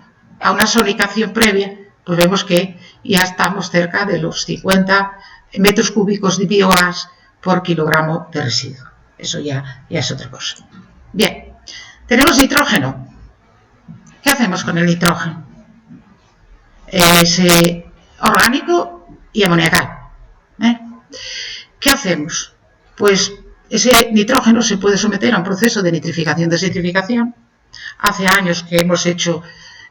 a una sonicación previa, pues vemos que ya estamos cerca de los 50 metros cúbicos de biogás por kilogramo de residuo. Eso ya es otra cosa. Bien, tenemos nitrógeno. ¿Qué hacemos con el nitrógeno? Es orgánico y amoniacal. ¿Qué hacemos? Pues ese nitrógeno se puede someter a un proceso de nitrificación-desentrificación. Hace años que hemos hecho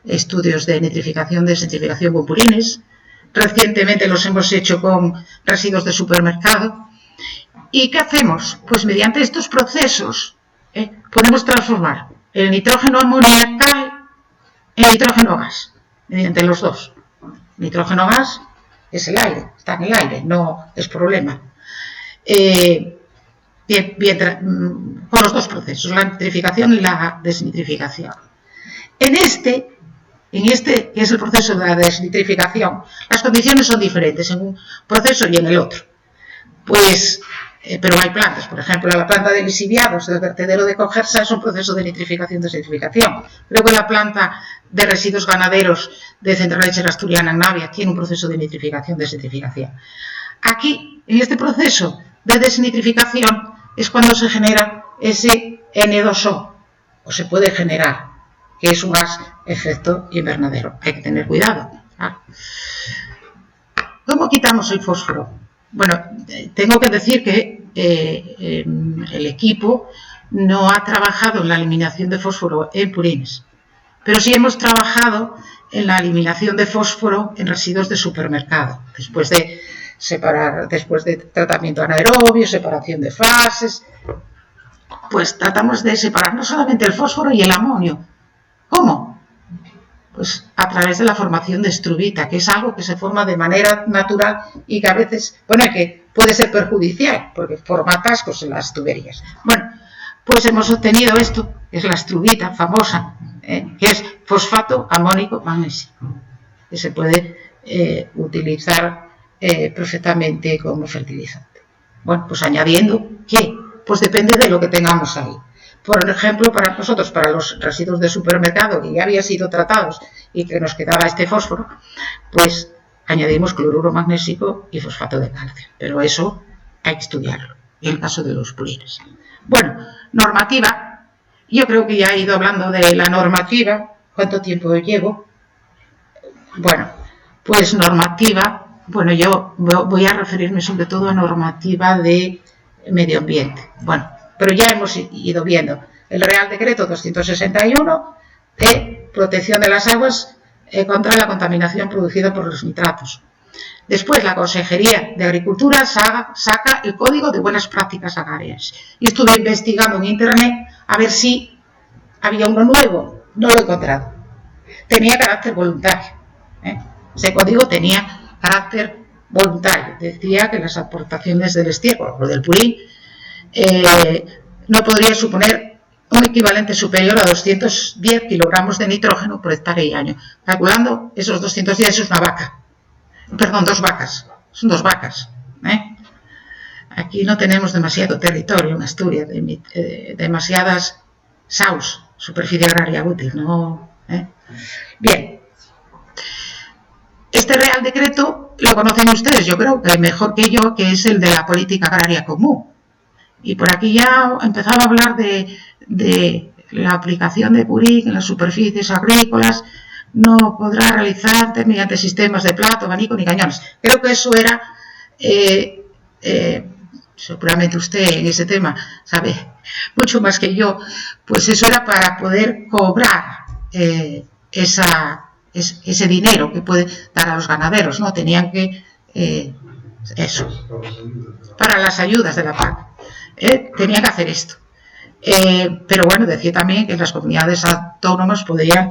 estudios de nitrificación-desentrificación con purines. Recientemente los hemos hecho con residuos de supermercado. ¿Y qué hacemos? Pues mediante estos procesos podemos transformar el nitrógeno amoniacal en nitrógeno gas, mediante los dos. Nitrógeno gas es el aire, está en el aire, no es problema. Con los dos procesos, la nitrificación y la desnitrificación. En este, que es el proceso de la desnitrificación, las condiciones son diferentes en un proceso y en el otro. Pues, pero hay plantas, por ejemplo, la planta de lisiviados del vertedero de Cogersa es un proceso de nitrificación-desentrificación. Luego la planta de residuos ganaderos de Central Lechera Asturiana en Navia tiene un proceso de nitrificación-desentrificación. Aquí, en este proceso de desnitrificación, es cuando se genera ese N2O, o se puede generar, que es un gas efecto invernadero. Hay que tener cuidado. ¿Cómo quitamos el fósforo? Bueno, tengo que decir que el equipo no ha trabajado en la eliminación de fósforo en purines, pero sí hemos trabajado en la eliminación de fósforo en residuos de supermercado, después de tratamiento anaerobio, separación de fases. Pues tratamos de separar no solamente el fósforo y el amonio. ¿Cómo? Pues a través de la formación de estrubita, que es algo que se forma de manera natural y que a veces, que puede ser perjudicial, porque forma atascos en las tuberías. Bueno, pues hemos obtenido esto, que es la estrubita famosa, que es fosfato amónico magnésico, que se puede utilizar perfectamente como fertilizante. Bueno, pues añadiendo, ¿qué? Pues depende de lo que tengamos ahí. Por ejemplo, para nosotros, para los residuos de supermercado que ya habían sido tratados y que nos quedaba este fósforo, pues añadimos cloruro magnésico y fosfato de calcio. Pero eso hay que estudiarlo, en el caso de los purines. Bueno, normativa. Yo creo que ya he ido hablando de la normativa. ¿Cuánto tiempo llevo? Bueno, pues normativa. Bueno, yo voy a referirme sobre todo a normativa de medio ambiente. Bueno, pero ya hemos ido viendo el Real Decreto 261 de protección de las aguas contra la contaminación producida por los nitratos. Después, la Consejería de Agricultura saca el Código de Buenas Prácticas Agrarias. Y estuve investigando en Internet a ver si había uno nuevo. No lo he encontrado. Tenía carácter voluntario. Ese código tenía carácter voluntario. Decía que las aportaciones del estiércol o del purín no podría suponer un equivalente superior a 210 kilogramos de nitrógeno por hectárea y año. Calculando esos 210, eso es una vaca. Perdón, 2 vacas. Son 2 vacas. Aquí no tenemos demasiado territorio en Asturias, demasiadas SAUs, superficie agraria útil, ¿no? Bien. Este Real Decreto lo conocen ustedes, yo creo que mejor que yo, que es el de la Política Agraria Común. Y por aquí ya empezaba a hablar de la aplicación de purín en las superficies agrícolas. No podrá realizarse mediante sistemas de plato, abanico ni cañones. Creo que eso era, seguramente usted en ese tema sabe mucho más que yo, pues eso era para poder cobrar ese dinero que puede dar a los ganaderos, ¿no? Tenían que, eso, para las ayudas de la PAC, tenían que hacer esto. Pero bueno, decía también que las comunidades autónomas podían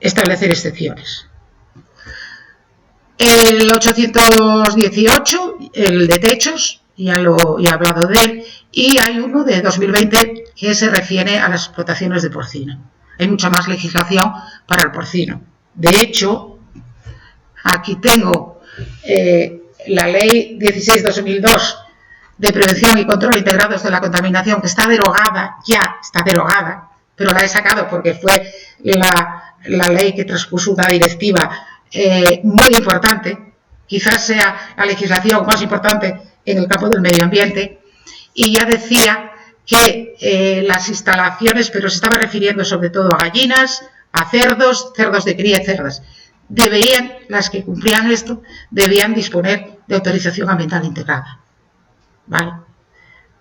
establecer excepciones. El 818, el de techos, ya he hablado de él, y hay uno de 2020 que se refiere a las explotaciones de porcino. Hay mucha más legislación para el porcino. De hecho, aquí tengo la Ley 16/2002 de Prevención y Control Integrados de la Contaminación, que está derogada, ya está derogada, pero la he sacado porque fue la ley que transpuso una directiva muy importante, quizás sea la legislación más importante en el campo del medio ambiente, y ya decía que las instalaciones, pero se estaba refiriendo sobre todo a gallinas, a cerdos de cría y cerdas, las que cumplían esto, debían disponer de autorización ambiental integrada. ¿Vale?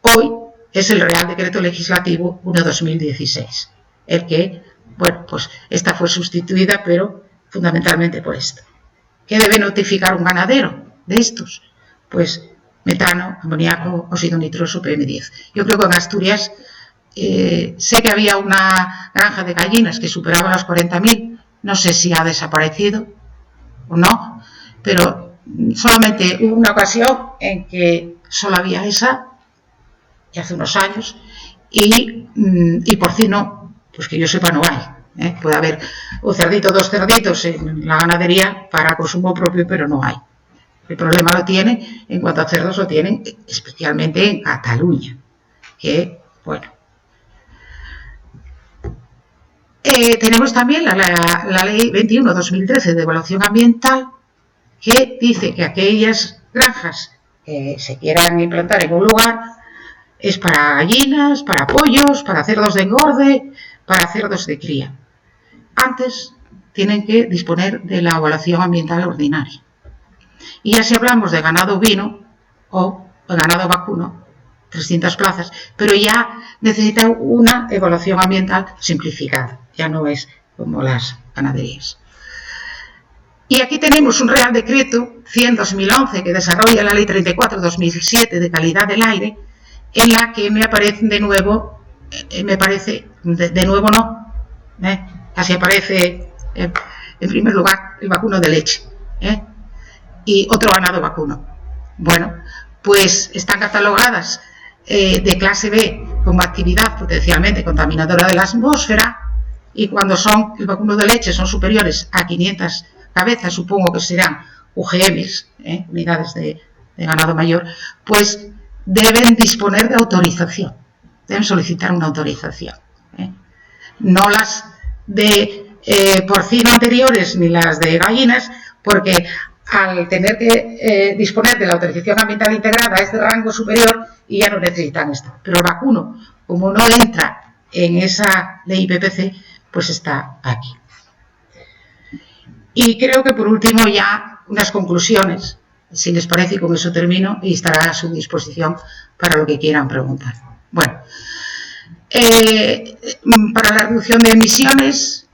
Hoy es el Real Decreto Legislativo 1/2016, el que, bueno, pues esta fue sustituida, pero fundamentalmente por esto. ¿Qué debe notificar un ganadero de estos? Pues metano, amoníaco, óxido nitroso, PM10. Yo creo que en Asturias sé que había una granja de gallinas que superaba los 40.000, no sé si ha desaparecido o no, pero solamente hubo una ocasión en que solo había esa, y hace unos años, y porcino, pues que yo sepa no hay. Puede haber un cerdito, 2 cerditos en la ganadería para consumo propio, pero no hay. El problema lo tiene, en cuanto a cerdos, lo tienen especialmente en Cataluña, que, bueno. Tenemos también la Ley 21/2013 de Evaluación Ambiental, que dice que aquellas granjas que se quieran implantar en un lugar es para gallinas, para pollos, para cerdos de engorde, para cerdos de cría. Antes tienen que disponer de la evaluación ambiental ordinaria. Y ya si hablamos de ganado ovino o ganado vacuno, 300 plazas, pero ya necesita una evaluación ambiental simplificada, ya no es como las ganaderías. Y aquí tenemos un Real Decreto 100/2011 que desarrolla la Ley 34/2007 de calidad del aire, en la que me aparecen de nuevo, casi aparece en primer lugar el vacuno de leche y otro ganado vacuno. Bueno, pues están catalogadas de clase B como actividad potencialmente contaminadora de la atmósfera, y cuando son el vacuno de leche son superiores a 500 cabezas, supongo que serán UGMs, unidades de ganado mayor, pues deben disponer de autorización, deben solicitar una autorización. No las de porcino anteriores ni las de gallinas, porque al tener que disponer de la autorización ambiental integrada es de rango superior y ya no necesitan esto. Pero el vacuno, como no entra en esa ley PPC, pues está aquí. Y creo que por último ya unas conclusiones, si les parece, y con eso termino, y estará a su disposición para lo que quieran preguntar. Bueno, Para la reducción de emisiones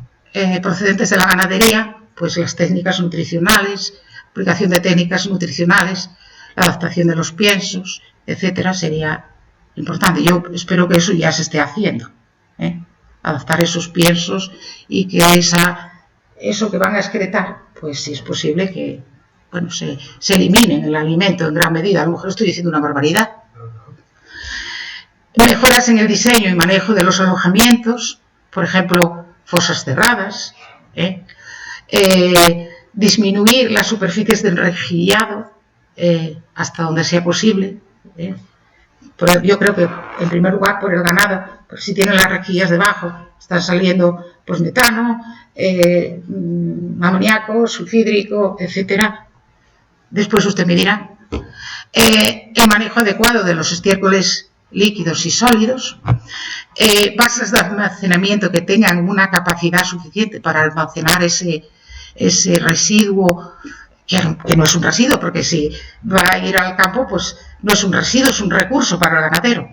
procedentes de la ganadería, pues las técnicas nutricionales, aplicación de técnicas nutricionales, la adaptación de los piensos, etcétera, sería importante. Yo espero que eso ya se esté haciendo, adaptar esos piensos y que eso que van a excretar, pues si es posible que se elimine en el alimento en gran medida. A lo mejor estoy diciendo una barbaridad. Mejoras en el diseño y manejo de los alojamientos, por ejemplo, fosas cerradas, disminuir las superficies de enrejillado hasta donde sea posible. Yo creo que, en primer lugar, por el ganado, porque si tienen las rejillas debajo, están saliendo pues metano, amoníaco, sulfídrico, etcétera. Después usted me dirá. El manejo adecuado de los estiércoles líquidos y sólidos, bases de almacenamiento que tengan una capacidad suficiente para almacenar ese residuo, que no es un residuo, porque si va a ir al campo, pues no es un residuo, es un recurso para el ganadero.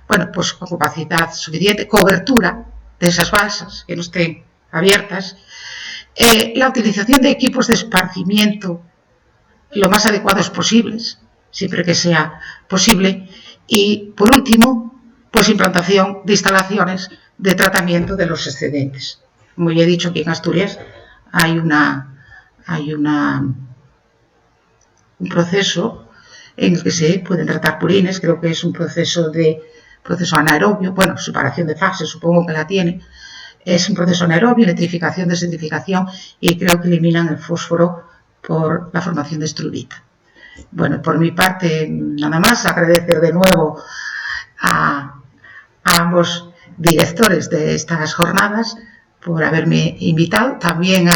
Bueno, pues con capacidad suficiente, cobertura de esas balsas, que no estén abiertas, la utilización de equipos de esparcimiento lo más adecuados posibles, siempre que sea posible. Y, por último, pues implantación de instalaciones de tratamiento de los excedentes. Como ya he dicho, aquí en Asturias hay un proceso en el que se pueden tratar purines. Creo que es un proceso anaerobio, separación de fases, supongo que la tiene. Es un proceso anaerobio, electrificación, desertificación, y creo que eliminan el fósforo por la formación de estrudita. Bueno, por mi parte, nada más, agradecer de nuevo a ambos directores de estas jornadas por haberme invitado, también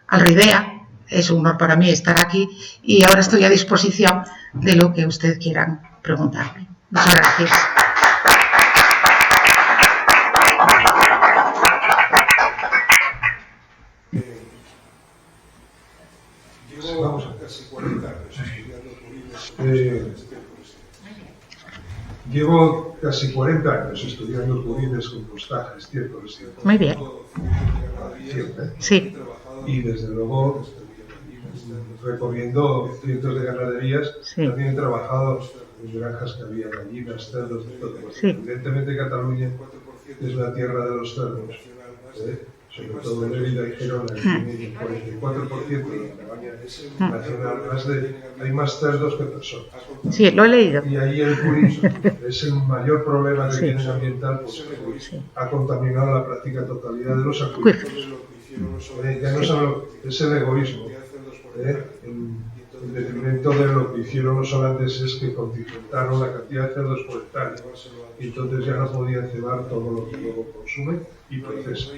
al RIDEA. Es un honor para mí estar aquí y ahora estoy a disposición de lo que ustedes quieran preguntarme. Muchas gracias. Vamos a casi 40 años estudiando purines. Llevo casi 40 años estudiando purines, compostaje, estiércoles. Muy bien. Siempre. Sí. Y desde luego, recorriendo cientos de ganaderías, sí. También he trabajado en granjas que había gallinas, cerdos, de todo. Sí. Evidentemente Cataluña es la tierra de los cerdos. Sobre todo en Lérida y Gerona, tiene el 44% de la cabaña nacional. Hay más cerdos que personas. Sí, lo he leído. Y ahí el purismo es el mayor problema que tiene ambiental, porque ha contaminado la práctica totalidad de los acuíferos. Ya no solo es el egoísmo, en detrimento de lo que hicieron los holandeses, que condimentaron la cantidad de cerdos por hectárea, y entonces ya no podían cebar todo lo que luego consumen y procesan.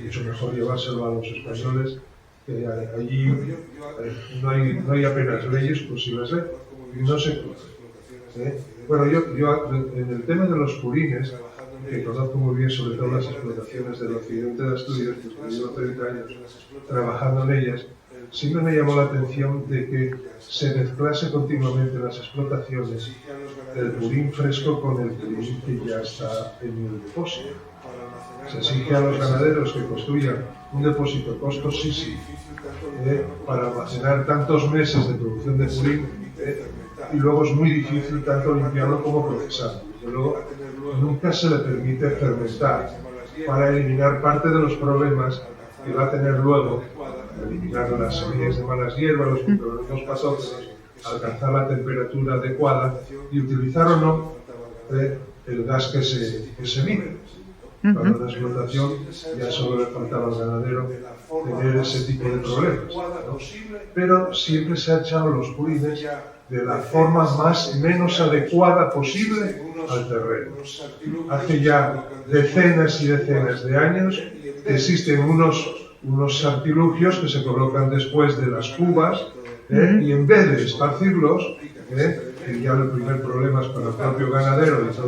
Mucho mejor llevárselo a los españoles, que allí no hay apenas leyes, pues si las hay, y no se cumplen. Bueno, yo en el tema de los purines, que conozco muy bien, sobre todo las explotaciones del occidente de Asturias, pues llevo 30 años trabajando en ellas, siempre me llamó la atención de que se mezclase continuamente en las explotaciones el purín fresco con el purín que ya está en el depósito. Se exige a los ganaderos que construyan un depósito costosísimo para almacenar tantos meses de producción de purín, y luego es muy difícil tanto limpiarlo como procesarlo. Desde luego, nunca se le permite fermentar para eliminar parte de los problemas que va a tener luego, eliminar las semillas de malas hierbas, los microorganismos patógenos, alcanzar la temperatura adecuada y utilizar o no el gas que se emite. Para la explotación ya solo le faltaba al ganadero tener ese tipo de problemas, ¿no? Pero siempre se ha echado los purines de la forma menos adecuada posible al terreno. Hace ya decenas y decenas de años que existen unos artilugios que se colocan después de las cubas, y en vez de esparcirlos, que ya el primer problema es para el propio ganadero, y todo,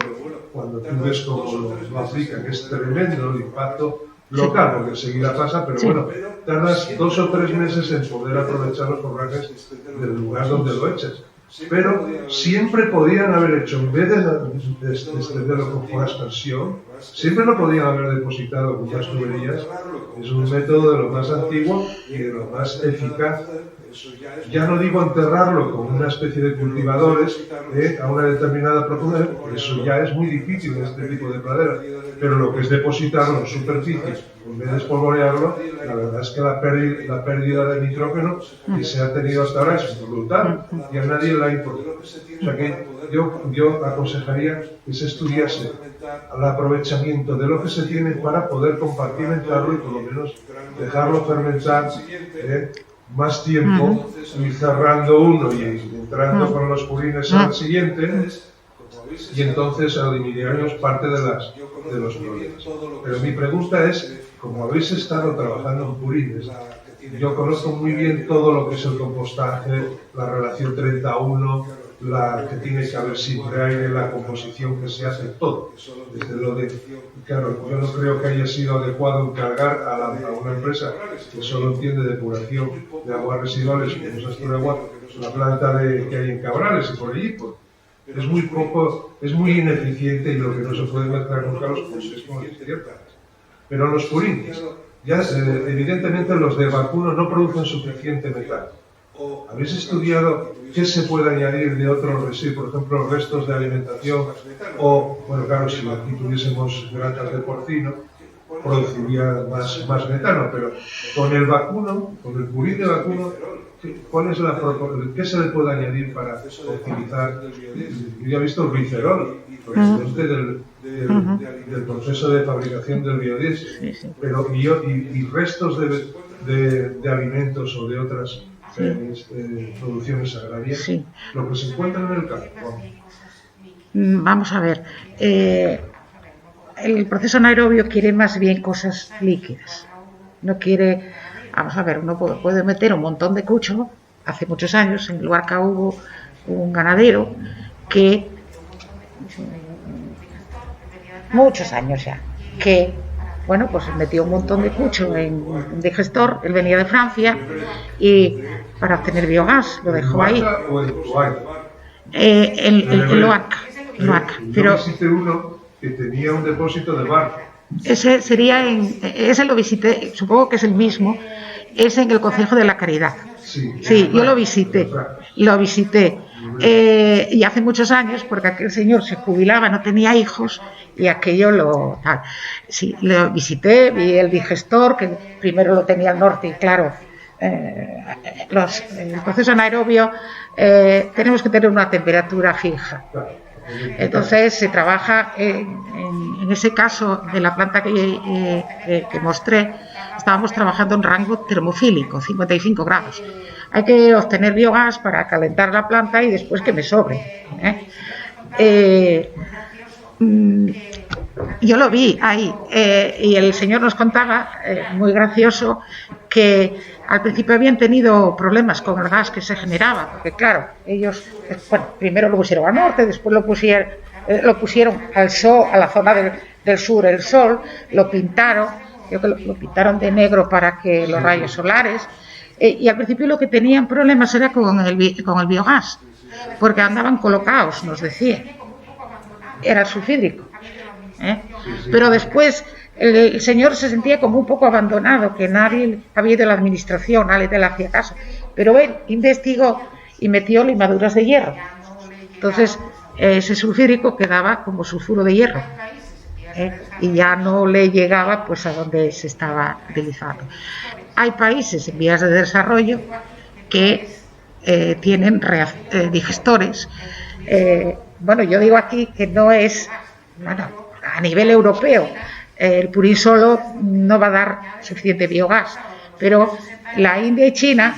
cuando tú ves cómo lo aplican, es tremendo el impacto local, porque enseguida pasa, pero bueno, tardas 2 o 3 meses en poder aprovechar los forrajes del lugar donde lo eches. pero siempre podían haber hecho, en vez de extenderlo con fuera expansión, siempre lo podían haber depositado con unas tuberías. Es un método de lo más antiguo y de lo más eficaz. Ya no digo enterrarlo con una especie de cultivadores a una determinada profundidad, eso ya es muy difícil en este tipo de praderas, pero lo que es depositarlo en superficie, en vez de espolvorearlo, la verdad es que la pérdida de nitrógeno que se ha tenido hasta ahora es brutal y a nadie le ha importado. O sea que yo aconsejaría que se estudiase el aprovechamiento de lo que se tiene para poder compartimentarlo y por lo menos dejarlo fermentar más tiempo, ir cerrando uno y entrando con los purines al siguiente, y entonces eliminaríamos parte de los problemas. Pero mi pregunta es, como habéis estado trabajando en purines, yo conozco muy bien todo lo que es el compostaje, la relación 30-1, la que tiene que haber siempre aire, la composición que se hace, todo. Desde lo de, claro, yo no creo que haya sido adecuado encargar a una empresa que solo entiende depuración de aguas residuales, como es Asturagua, la planta que hay en Cabrales y por allí, pues, es muy poco, es muy ineficiente y lo que no se puede mezclar con los esto es cierto. Pero los purines, ya evidentemente los de vacuno no producen suficiente metal. ¿Habéis estudiado qué se puede añadir de otros residuos, por ejemplo, restos de alimentación? O, bueno, claro, si aquí tuviésemos gratas de porcino, produciría más metano, pero con el vacuno, con el purín de vacuno, ¿cuál es qué se le puede añadir para optimizar? Yo he visto el glicerol, del proceso de fabricación del biodiesel, pero y restos de alimentos o de otras producciones agrarias, lo que se encuentra en el campo. Vamos a ver, el proceso anaerobio quiere más bien cosas líquidas, no quiere, vamos a ver, uno puede meter un montón de cucho. Hace muchos años en Luarca hubo un ganadero que, muchos años ya, que bueno, pues metió un montón de cucho en un digestor, él venía de Francia y para obtener biogás lo dejó ahí. En Luarca. Pero visité uno que tenía un depósito de barro. Ese lo visité, supongo que es el mismo, es en el Concejo de la Caridad. Sí, yo lo visité. Y hace muchos años, porque aquel señor se jubilaba, no tenía hijos y aquello lo visité, vi el digestor, que primero lo tenía al norte y claro, el proceso anaerobio tenemos que tener una temperatura fija. Entonces se trabaja en ese caso de la planta que mostré, estábamos trabajando en rango termofílico, 55 grados. Hay que obtener biogás para calentar la planta y después que me sobre. Yo lo vi ahí y el señor nos contaba, muy gracioso, que al principio habían tenido problemas con el gas que se generaba, porque claro, ellos primero lo pusieron al norte, después lo pusieron al sol, a la zona del sur, el sol, lo pintaron, creo que lo pintaron de negro para que los rayos solares, y al principio lo que tenían problemas era con el biogás, porque andaban colocados, nos decía, era el sulfídrico. Pero después el señor se sentía como un poco abandonado, que nadie había de la administración, nadie le hacía caso, pero él investigó y metió limaduras de hierro, entonces ese sulfídrico quedaba como sulfuro de hierro, y ya no le llegaba pues a donde se estaba utilizando. Hay países en vías de desarrollo que tienen digestores. Bueno, yo digo aquí que no es, a nivel europeo, el purín solo no va a dar suficiente biogás, pero la India y China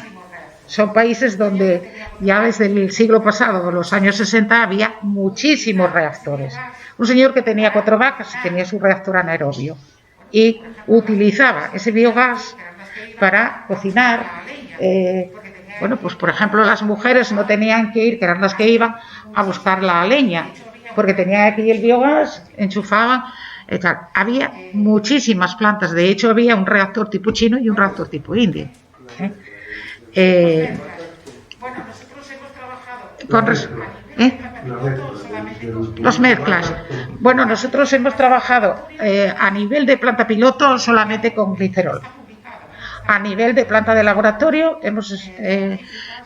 son países donde ya desde el siglo pasado, en los años 60, había muchísimos reactores. Un señor que tenía 4 vacas y tenía su reactor anaerobio y utilizaba ese biogás para cocinar. Bueno, pues por ejemplo las mujeres no tenían que ir, que eran las que iban a buscar la leña, porque tenían aquí el biogás, enchufaban, tal. Había muchísimas plantas, de hecho había un reactor tipo chino y un reactor tipo indio. Los mezclas. Bueno, nosotros hemos trabajado a nivel de planta piloto solamente con glicerol. A nivel de planta de laboratorio hemos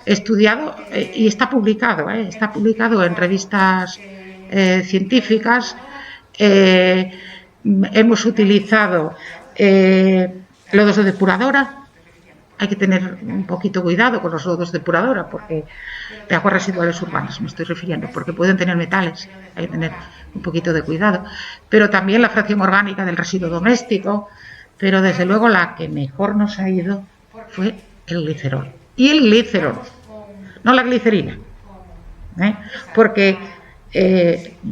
estudiado y está publicado en revistas científicas. Hemos utilizado lodos de depuradora. Hay que tener un poquito cuidado con los lodos de depuradora, porque de aguas residuales urbanas me estoy refiriendo, porque pueden tener metales, hay que tener un poquito de cuidado. Pero también la fracción orgánica del residuo doméstico, pero desde luego la que mejor nos ha ido fue el glicerol. Y el glicerol, no la glicerina, porque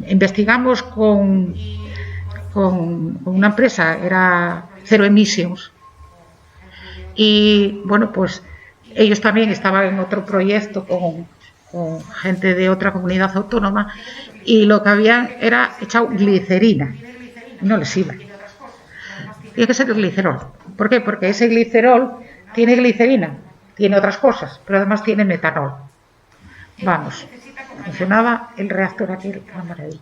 investigamos con una empresa, era Zero Emissions, y bueno, pues ellos también estaban en otro proyecto con gente de otra comunidad autónoma, y lo que habían era echado glicerina, no les iba. Tiene que ser el glicerol. ¿Por qué? Porque ese glicerol tiene glicerina, tiene otras cosas, pero además tiene metanol. Vamos, funcionaba el reactor aquel, una maravilla.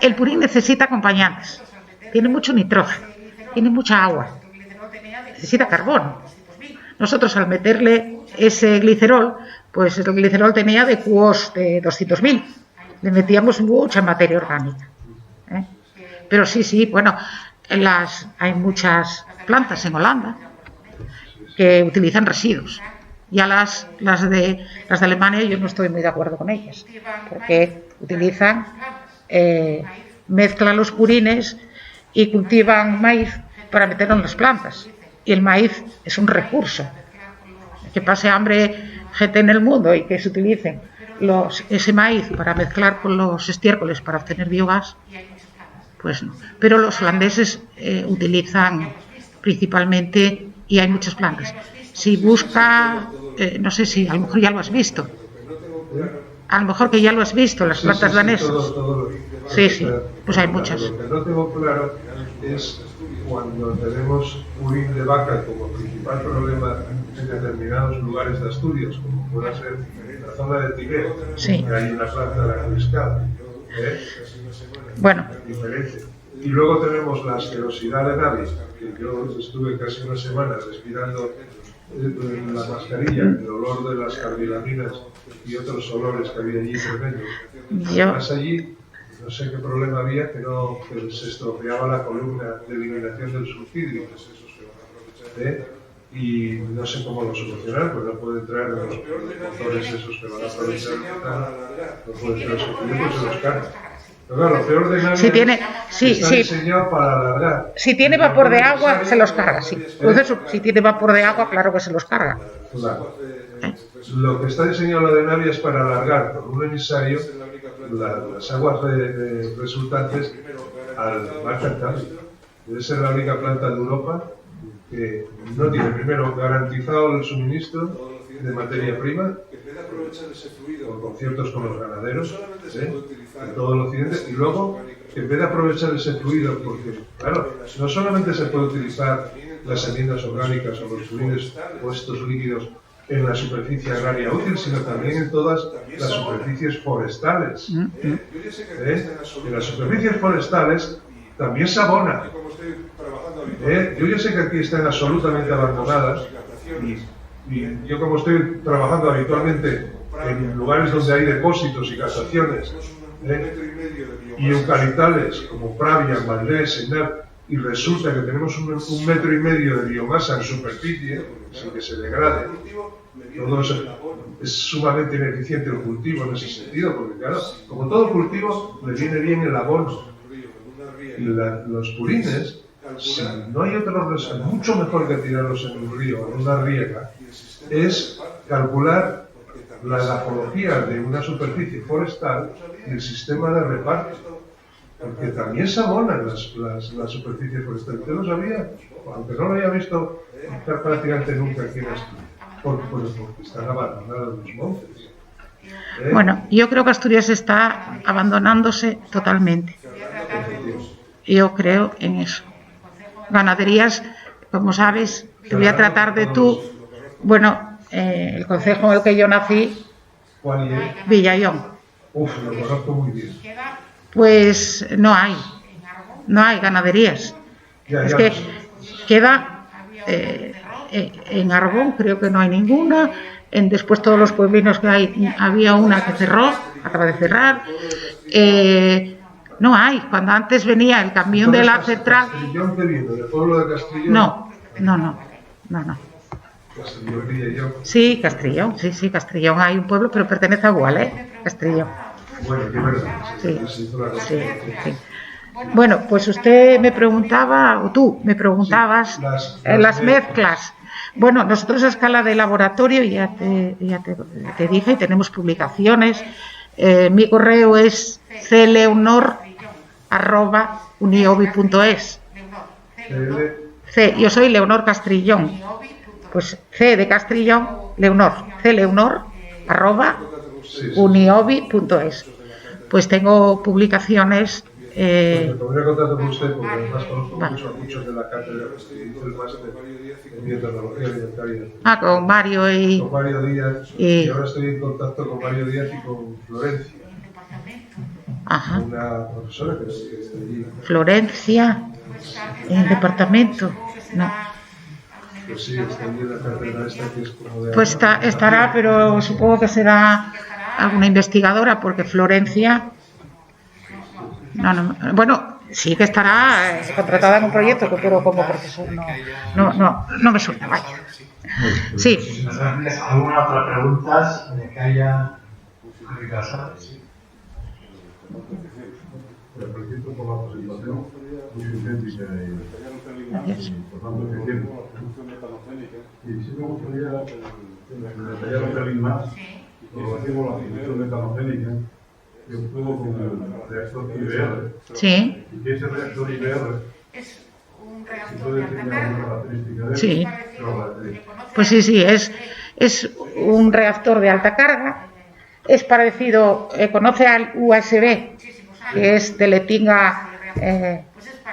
El purín necesita acompañantes, tiene mucho nitrógeno, tiene mucha agua, necesita carbón. Nosotros al meterle ese glicerol, pues el glicerol tenía de QOS de 200.000, le metíamos mucha materia orgánica. Pero sí, bueno, hay muchas plantas en Holanda que utilizan residuos. Ya las de Alemania yo no estoy muy de acuerdo con ellas, porque utilizan, mezclan los purines y cultivan maíz para meterlo en las plantas. Y el maíz es un recurso. Que pase hambre gente en el mundo y que se utilicen ese maíz para mezclar con los estiércoles para obtener biogás, pues no. Pero los holandeses utilizan principalmente, y hay muchas plantas. Si busca, no sé si a lo mejor ya lo has visto. A lo mejor que ya lo has visto, las plantas danesas. Sí, pues hay muchas. Lo que no tengo claro es cuando tenemos purín de vaca como principal problema en determinados lugares de Asturias, como pueda ser la zona de Tiguer, sí, que hay una planta de la Criscal, bueno, diferente. Y luego tenemos la asquerosidad de Navi, que yo estuve casi una semana respirando la mascarilla, el olor de las carbidaminas y otros olores que había allí tremendos. Además allí, no sé qué problema había, que se estropeaba la columna de eliminación del sulfidio. Y no sé cómo lo solucionar, pues no puede entrar en los motores esos que van a aprovechar el metano, no puede ser los sulfidios, se los cargan. Pero claro, lo peor de nada está diseñado para alargar. Si tiene vapor de agua, se los carga, sí. Entonces, si tiene vapor de agua, claro que se los carga. Claro. Lo que está diseñado la de Navia es para alargar con un emisario las aguas resultantes al mar Cantábrico. Debe ser la única planta de Europa que no tiene primero garantizado el suministro de materia prima, con conciertos con los ganaderos de todo el occidente, y luego que en vez de aprovechar ese fluido, porque claro, no solamente se puede utilizar las enmiendas orgánicas o los fluidos o estos líquidos en la superficie agraria útil, sino también en todas las superficies forestales. En las superficies forestales también se abona. Yo ya sé que aquí están absolutamente abandonadas y yo, como estoy trabajando habitualmente en lugares donde hay depósitos y captaciones y eucaliptales como Pravia, Valdés, Enar, y resulta que tenemos un 1,5 metros de biomasa en superficie sin que se degrade. Todo eso es sumamente ineficiente el cultivo en ese sentido, porque claro, como todo cultivo le viene bien el abono. Y los purines, si no hay otro resumen, mucho mejor que tirarlos en un río o en una riega, es calcular la grafología de una superficie forestal y el sistema de reparto. Porque también se abonan las superficies forestales. ¿Usted lo sabía? Aunque no lo haya visto prácticamente nunca aquí en Asturias. Porque están abandonados los montes. Bueno, yo creo que Asturias está abandonándose totalmente. Yo creo en eso. Ganaderías, como sabes, te voy a tratar de tú. Bueno, el concejo en el que yo nací, Juan y Villallón, uf, lo conozco muy bien. pues no hay ganaderías. Ya, Es ya que lo sé. queda en Arbón, creo que no hay ninguna. Después todos los pueblinos que hay, había una que cerró, acaba de cerrar. No hay. Cuando antes venía el camión de la central. ¿Castrillón qué vino? ¿Del pueblo de Castrillón? No. Castrillón, Villallón. Sí, Castrillón, sí, Castrillón hay un pueblo, pero pertenece a Gual, Castrillón. Bueno, qué verdad. Sí. Bueno, pues usted me preguntaba, o tú me preguntabas, las mezclas. Bueno, nosotros a escala de laboratorio ya te dije, tenemos publicaciones. Mi correo es cleonor@uniobi.es. Yo soy Leonor Castrillón. Pues C de Castrillón, Leonor, cleonor@uniobi.es. Pues tengo publicaciones. Me pondría en contacto con usted porque además conozco muchos de la cátedra que hizo el máster en biotecnología alimentaria. Con Mario Con Mario Díaz y ahora estoy en contacto con Mario Díaz y con Florencia. Ajá. Una profesora que está allí. Florencia, en el departamento. No. Pues sí, está allí en la cátedra esta que es como de... Pues estará, pero supongo que será alguna investigadora, porque Florencia... No. Bueno, sí que estará contratada en un proyecto, pero como profesor no me suena, vaya. Sí. ¿Alguna otra pregunta de que haya publicaciones? Felicito por la presentación, muy sintética y por tanto eficiente. Y sí me gustaría detallar un pelín más relativo a la función metanogénica que obtuvo con el reactor IBR. Sí. Y que ese reactor IBR, si puede decir alguna característica de él, Sí. lo agradecería. Pues sí, es un reactor de alta carga. Es parecido, conoce al USB, que es de Lettinga. El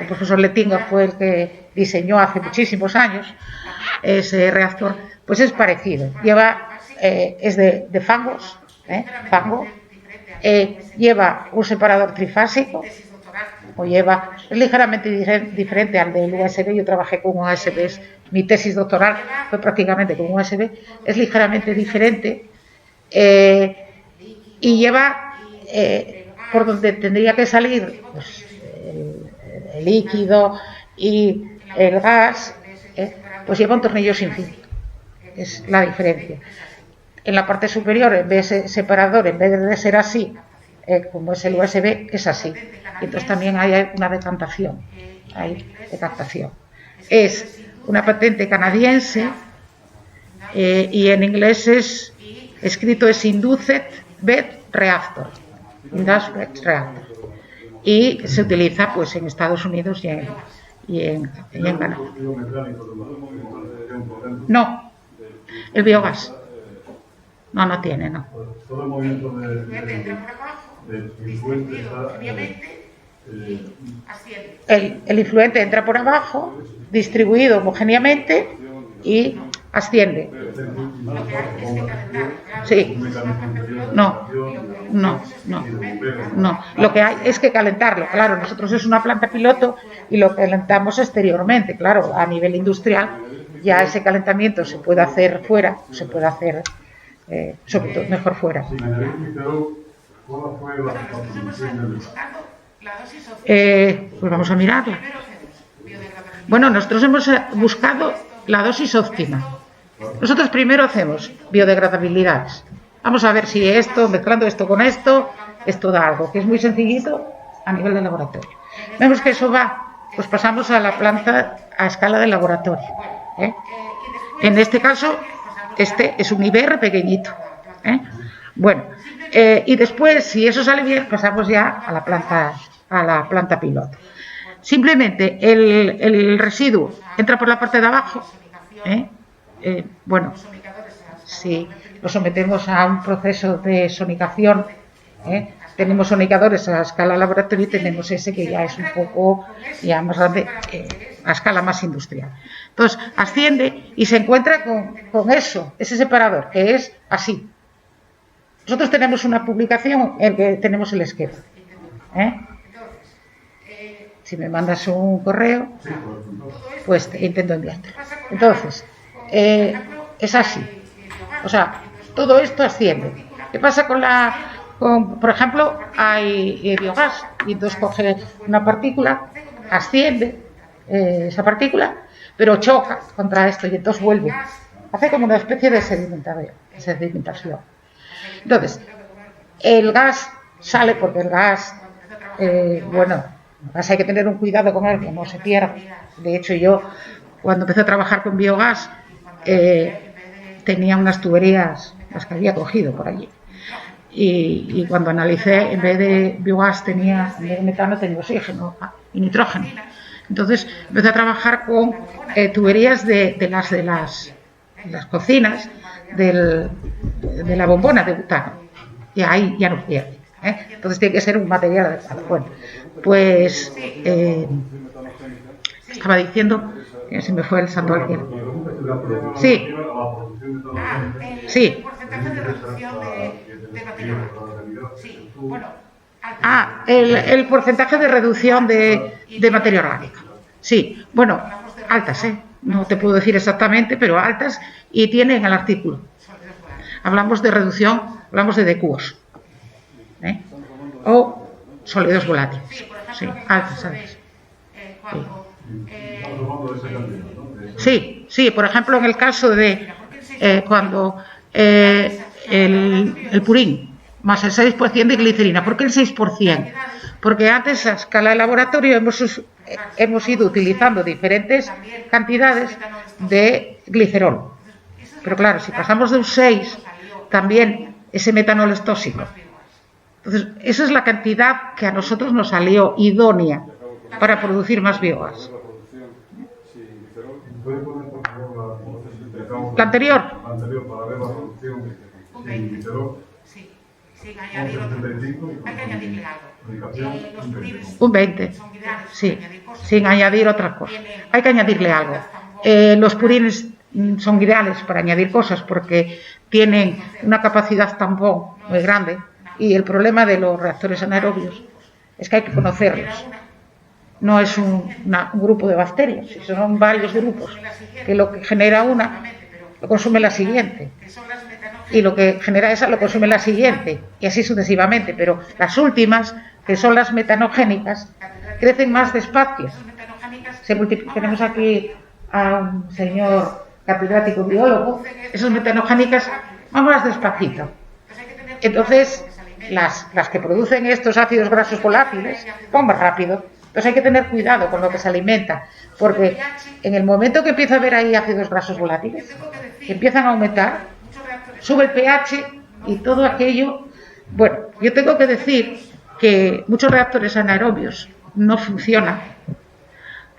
profesor Lettinga fue el que diseñó hace muchísimos años ese reactor. Pues es parecido. Es de fangos, fango. Lleva un separador trifásico, es ligeramente diferente al del USB. Yo trabajé con USBs, mi tesis doctoral fue prácticamente con USB. Es ligeramente diferente y lleva por donde tendría que salir pues, el líquido y el gas, pues lleva un tornillo sin fin. Es la diferencia. En la parte superior, en vez de ese separador, en vez de ser así, como es el USB, es así. Y entonces también hay una decantación. Es una patente canadiense y en inglés es Induced Bed Reactor. Y se utiliza pues en Estados Unidos y en Canadá. No, el biogás. No tiene, no. Todo el movimiento de influente el influente entra por abajo, distribuido homogéneamente y asciende. Sí. No. Lo que hay es que calentarlo. Claro, nosotros es una planta piloto y lo calentamos exteriormente. Claro, a nivel industrial ya ese calentamiento se puede hacer fuera, se puede hacer sobre todo mejor fuera. Pues vamos a mirarla. Bueno, nosotros hemos buscado la dosis óptima. Nosotros primero hacemos biodegradabilidades. Vamos a ver si mezclando esto con esto da algo, que es muy sencillito a nivel de laboratorio. Vemos que eso va, pues pasamos a la planta a escala de laboratorio. En este caso, este es un IBR pequeñito. Bueno, y después, si eso sale bien, pasamos ya a la planta piloto. Simplemente el residuo entra por la parte de abajo. Bueno, si lo sometemos a un proceso de sonicación, tenemos sonicadores a escala laboratorio y tenemos ese que ya es un poco ya más grande. a escala más industrial. Entonces, asciende y se encuentra con eso, ese separador, que es así. Nosotros tenemos una publicación en que tenemos el esquema. Si me mandas un correo, pues intento enviártelo. Entonces, es así. O sea, todo esto asciende. ¿Qué pasa por ejemplo, hay biogás, y entonces coge una partícula, asciende esa partícula, pero choca contra esto y entonces vuelve. Hace como una especie de sedimentación. Entonces, el gas sale porque el gas, el gas hay que tener un cuidado con él, que no se pierda. De hecho, yo, cuando empecé a trabajar con biogás, tenía unas tuberías, las que había cogido por allí. Y cuando analicé, en vez de biogás en vez de metano tenía oxígeno y nitrógeno. Entonces empecé a trabajar con tuberías de las cocinas de la bombona de butano. Y ahí ya no pierde. Entonces tiene que ser un material adecuado. Bueno, pues estaba diciendo que se me fue el santo al cielo. Sí. Sí. El porcentaje de reducción de materia orgánica. Sí, bueno, altas, no te puedo decir exactamente, pero altas, y tienen el artículo. Hablamos de reducción, hablamos de DQOS, o sólidos volátiles. Sí, altas. Sí, por ejemplo, en el caso de cuando el purín más el 6% de glicerina. ¿Por qué el 6%? Porque antes a escala de laboratorio hemos ido utilizando diferentes cantidades de glicerol. Pero claro, si pasamos de un 6, también ese metanol es tóxico. Entonces, esa es la cantidad que a nosotros nos salió idónea para producir más biogás. La anterior. Para ver la producción sin glicerol. Sin añadir hay que añadirle algo. Los purines un 20, sí, sin añadir otra cosa. Hay que añadirle algo. Los purines son ideales para añadir cosas porque tienen una capacidad tampón muy grande, y el problema de los reactores anaerobios es que hay que conocerlos. No es un grupo de bacterias, son varios grupos, que lo que genera una lo consume la siguiente, y lo que genera esa lo consume la siguiente, y así sucesivamente. Pero las últimas, que son las metanogénicas, crecen más despacio. Tenemos aquí a un señor catedrático biólogo. Esas metanogénicas van más despacito. Entonces, las que producen estos ácidos grasos volátiles van más rápido. Entonces hay que tener cuidado con lo que se alimenta, porque en el momento que empieza a haber ahí ácidos grasos volátiles, que empiezan a aumentar, sube el pH y todo aquello. Bueno, yo tengo que decir que muchos reactores anaerobios no funcionan,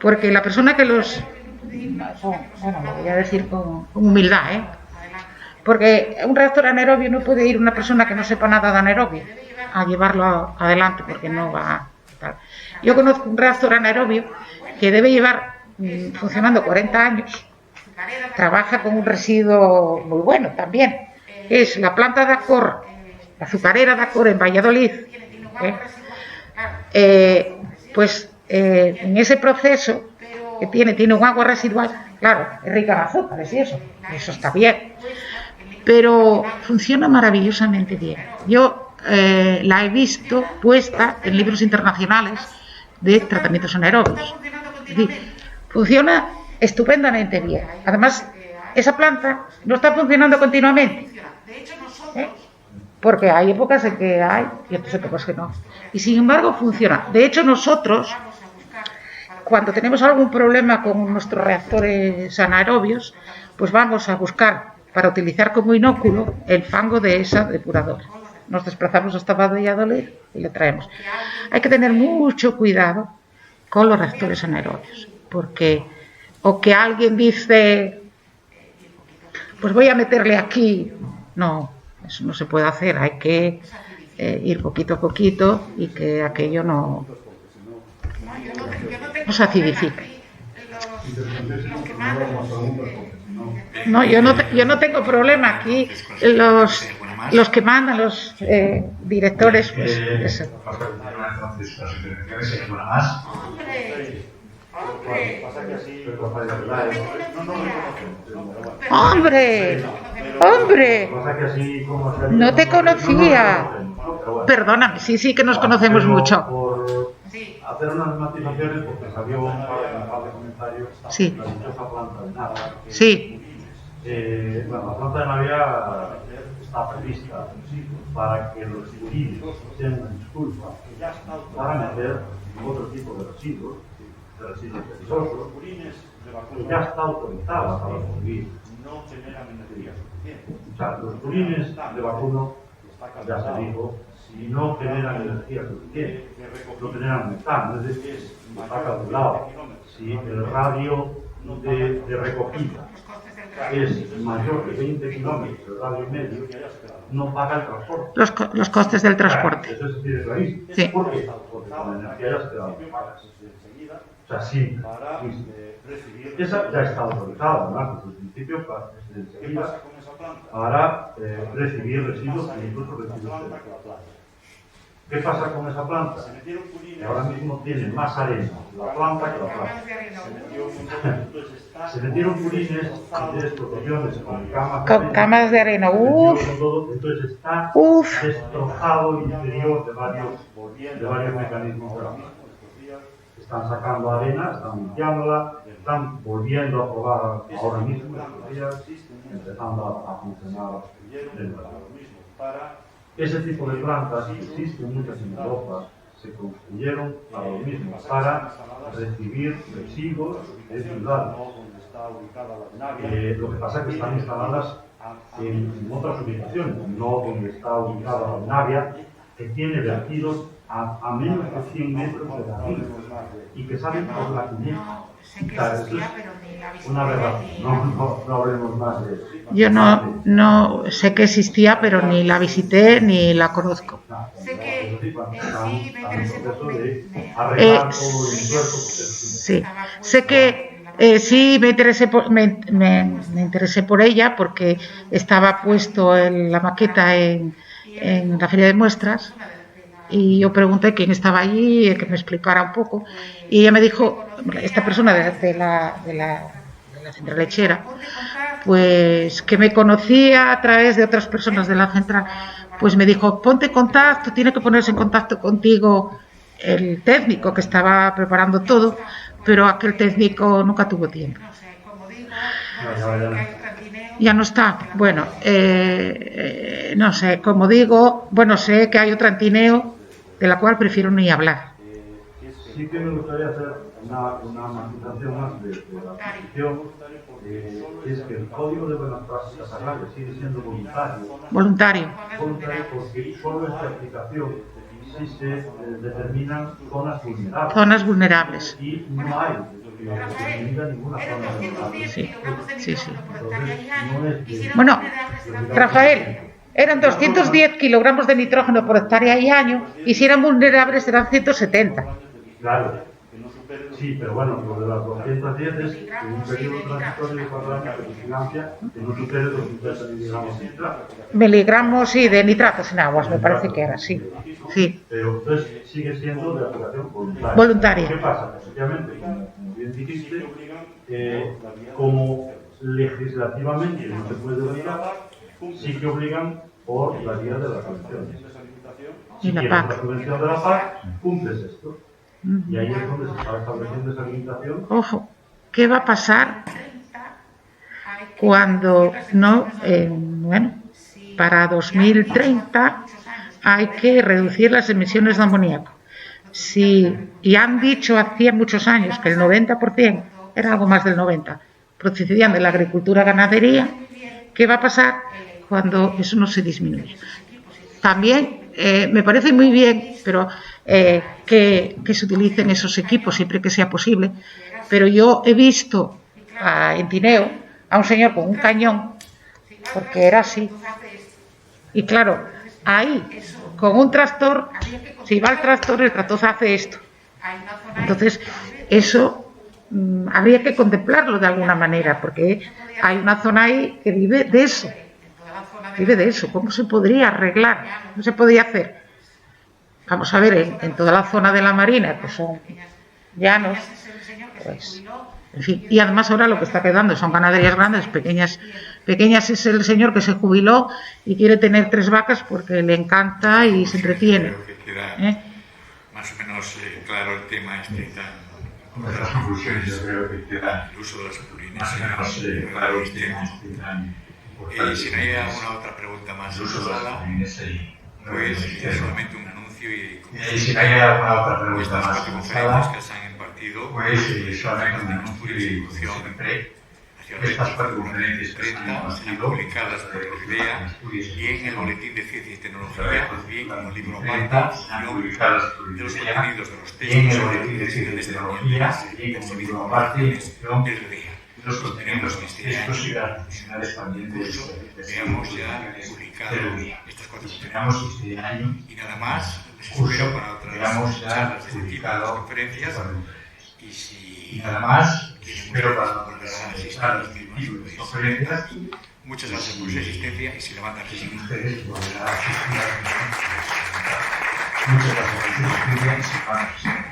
porque la persona que los... Bueno, lo voy a decir con humildad, porque un reactor anaerobio no puede ir una persona que no sepa nada de anaerobio a llevarlo adelante, porque no va a tal. Yo conozco un reactor anaerobio que debe llevar funcionando 40 años, trabaja con un residuo muy bueno también. Es la planta de Accor, la azucarera de Accor en Valladolid. En ese proceso que tiene un agua residual, claro, es rica en azúcares y eso está bien, pero funciona maravillosamente bien. Yo la he visto puesta en libros internacionales de tratamientos anaerobios. Es decir, funciona estupendamente bien. Además, esa planta no está funcionando continuamente, porque hay épocas en que hay y otras épocas que no. Y sin embargo funciona. De hecho, nosotros, cuando tenemos algún problema con nuestros reactores anaerobios, pues vamos a buscar para utilizar como inóculo el fango de esa depuradora. Nos desplazamos hasta Valladolid y le traemos. Hay que tener mucho cuidado con los reactores anaerobios, porque o que alguien dice, pues voy a meterle aquí, no, eso no se puede hacer. Hay que ir poquito a poquito y que aquello no se acidifique. interesantísimo, pero no hagas más preguntas porque si no... No, yo no tengo problema. Aquí los que mandan, los directores, pues eso. Entonces, las intervenciones se llaman más. ¡Hombre! ¡Hombre! No te conocía. Perdóname, sí que nos conocemos mucho. Por hacer unas matizaciones, porque salió un par de comentarios. Sí. La dichosa planta de nada. Sí. Bueno, la planta de Navidad está prevista para que los civiles sean una disculpa para meter otro tipo de residuos peligrosos, que ya está autorizada para construir. O sea, los purines de vacuno, ya se dijo, no generan energía suficiente, no generan metano, es decir, está calculado. Si el radio de recogida es mayor de 20 kilómetros, el radio medio, no paga el transporte. Los costes del transporte. Eso es decir, clarísimo. Sí. ¿Por qué? Porque con la energía ya se quedan pagas. O sea, sí. Esa ya está autorizada, además, desde el principio, para recibir residuos e incluso residuos de la planta. ¿Qué pasa con esa planta? Que ahora mismo tiene más arena la planta que la planta. Se metieron purines de explotaciones con camas de arena. Entonces está destrozado el interior de varios mecanismos de la planta. Están sacando arena, están limpiándola, están volviendo a probar ahora mismo, estos días, empezando a funcionar de nuevo. Ese tipo de plantas que existen muchas en Europa se construyeron para lo mismo, para recibir residuos de ciudades. Lo que pasa es que están instaladas en otras ubicaciones, no donde está ubicada la Navia, que tiene vertidos a menos de 100 metros de arriba y que salen por la cuneta. Eso es una verdad. No hablemos más de eso. Yo no sé que existía, pero ni la visité ni la conozco. Sé que sí me interesé por sí, sé que sí me interesé por ella porque estaba puesto en la maqueta en la feria de muestras. Y yo pregunté quién estaba allí, que me explicara un poco. Y ella me dijo, esta persona de la central lechera, pues que me conocía a través de otras personas de la central, pues me dijo, ponte en contacto, tiene que ponerse en contacto contigo el técnico que estaba preparando todo, pero aquel técnico nunca tuvo tiempo. Ya no está. Bueno, no sé, como digo, bueno, sé que hay otro antineo de la cual prefiero ni hablar. Sí que me gustaría hacer una matización más de la posición, es que el Código de Buenas Prácticas Agrarias sigue siendo voluntario. Voluntario porque solo en esta aplicación sí se determinan zonas vulnerables. Zonas vulnerables. Y no hay definida ninguna zona vulnerable. Sí. Entonces, no es Bueno, Rafael, eran 210 kilogramos de nitrógeno por hectárea y año, y si eran vulnerables eran 170. Claro. Sí, pero bueno, lo de las 210 es en un periodo transitorio de 4 años de vigilancia que no supere los 50 miligramos de nitrato. Miligramos, sí, de nitratos en aguas, me parece que era, sí. Pero entonces sigue siendo de aplicación voluntaria. Voluntaria. ¿Qué pasa? Pues obviamente, como bien dijiste, como legislativamente no se puede obligar, sí que obligan por la vía de las subvenciones. Si quieres la subvención de la PAC, cumples esto. Y ahí es donde se está estableciendo esa limitación. Ojo, ¿qué va a pasar cuando no, bueno, para 2030 hay que reducir las emisiones de amoníaco? Y han dicho hacía muchos años que el 90%, era algo más del 90%, procedían de la agricultura ganadería. ¿Qué va a pasar cuando eso no se disminuye? También me parece muy bien, pero que se utilicen esos equipos siempre que sea posible. Pero yo he visto en Tineo a un señor con un cañón, porque era así. Y claro, ahí, con un tractor, si va el tractor hace esto. Entonces, eso habría que contemplarlo de alguna manera, porque hay una zona ahí que vive de eso. Vive de eso. ¿Cómo se podría arreglar? ¿Cómo se podría hacer? Vamos a ver, en toda la zona de la Marina, que son llanos, pues, en fin, y además ahora lo que está quedando son ganaderías grandes, pequeñas es el señor que se jubiló y quiere tener 3 vacas porque le encanta y se entretiene. Creo que queda más o menos claro el tema Nuestras conclusiones, yo creo que quedan el uso de las purines. más o menos claro el tema. Si no hay alguna otra pregunta más en la sala, pues solamente un anuncio y si no hay alguna otra pregunta estas más 4 en la conferencias sala, que se han impartido, pues solamente un anuncio y siempre estas 4 conferencias que se han 30 serán impartido publicadas por Euridea y en el Boletín de Ciencia y Tecnología, bien como libro 30 aparte, serán guión publicadas por de los Euridea contenidos de los y en textos el Boletín de Ciencia y Tecnología y como libro aparte, Euridea. los contenidos de los textos y las funcionalidades también de Veamos ya publicado estas 4 Esperamos conferencias. que este año Y nada más, les curso espero para otras veamos ya charlas de este tipo, publicado otras conferencias. Y y si nada más, quieren espero para volver las a asistir a a las las mismas, mismas pues, conferencias, muchas gracias por su existencia y si levantan que resistencia. ustedes volverán a asistir a las mismas. Muchas gracias por su asistencia y se van a presentar.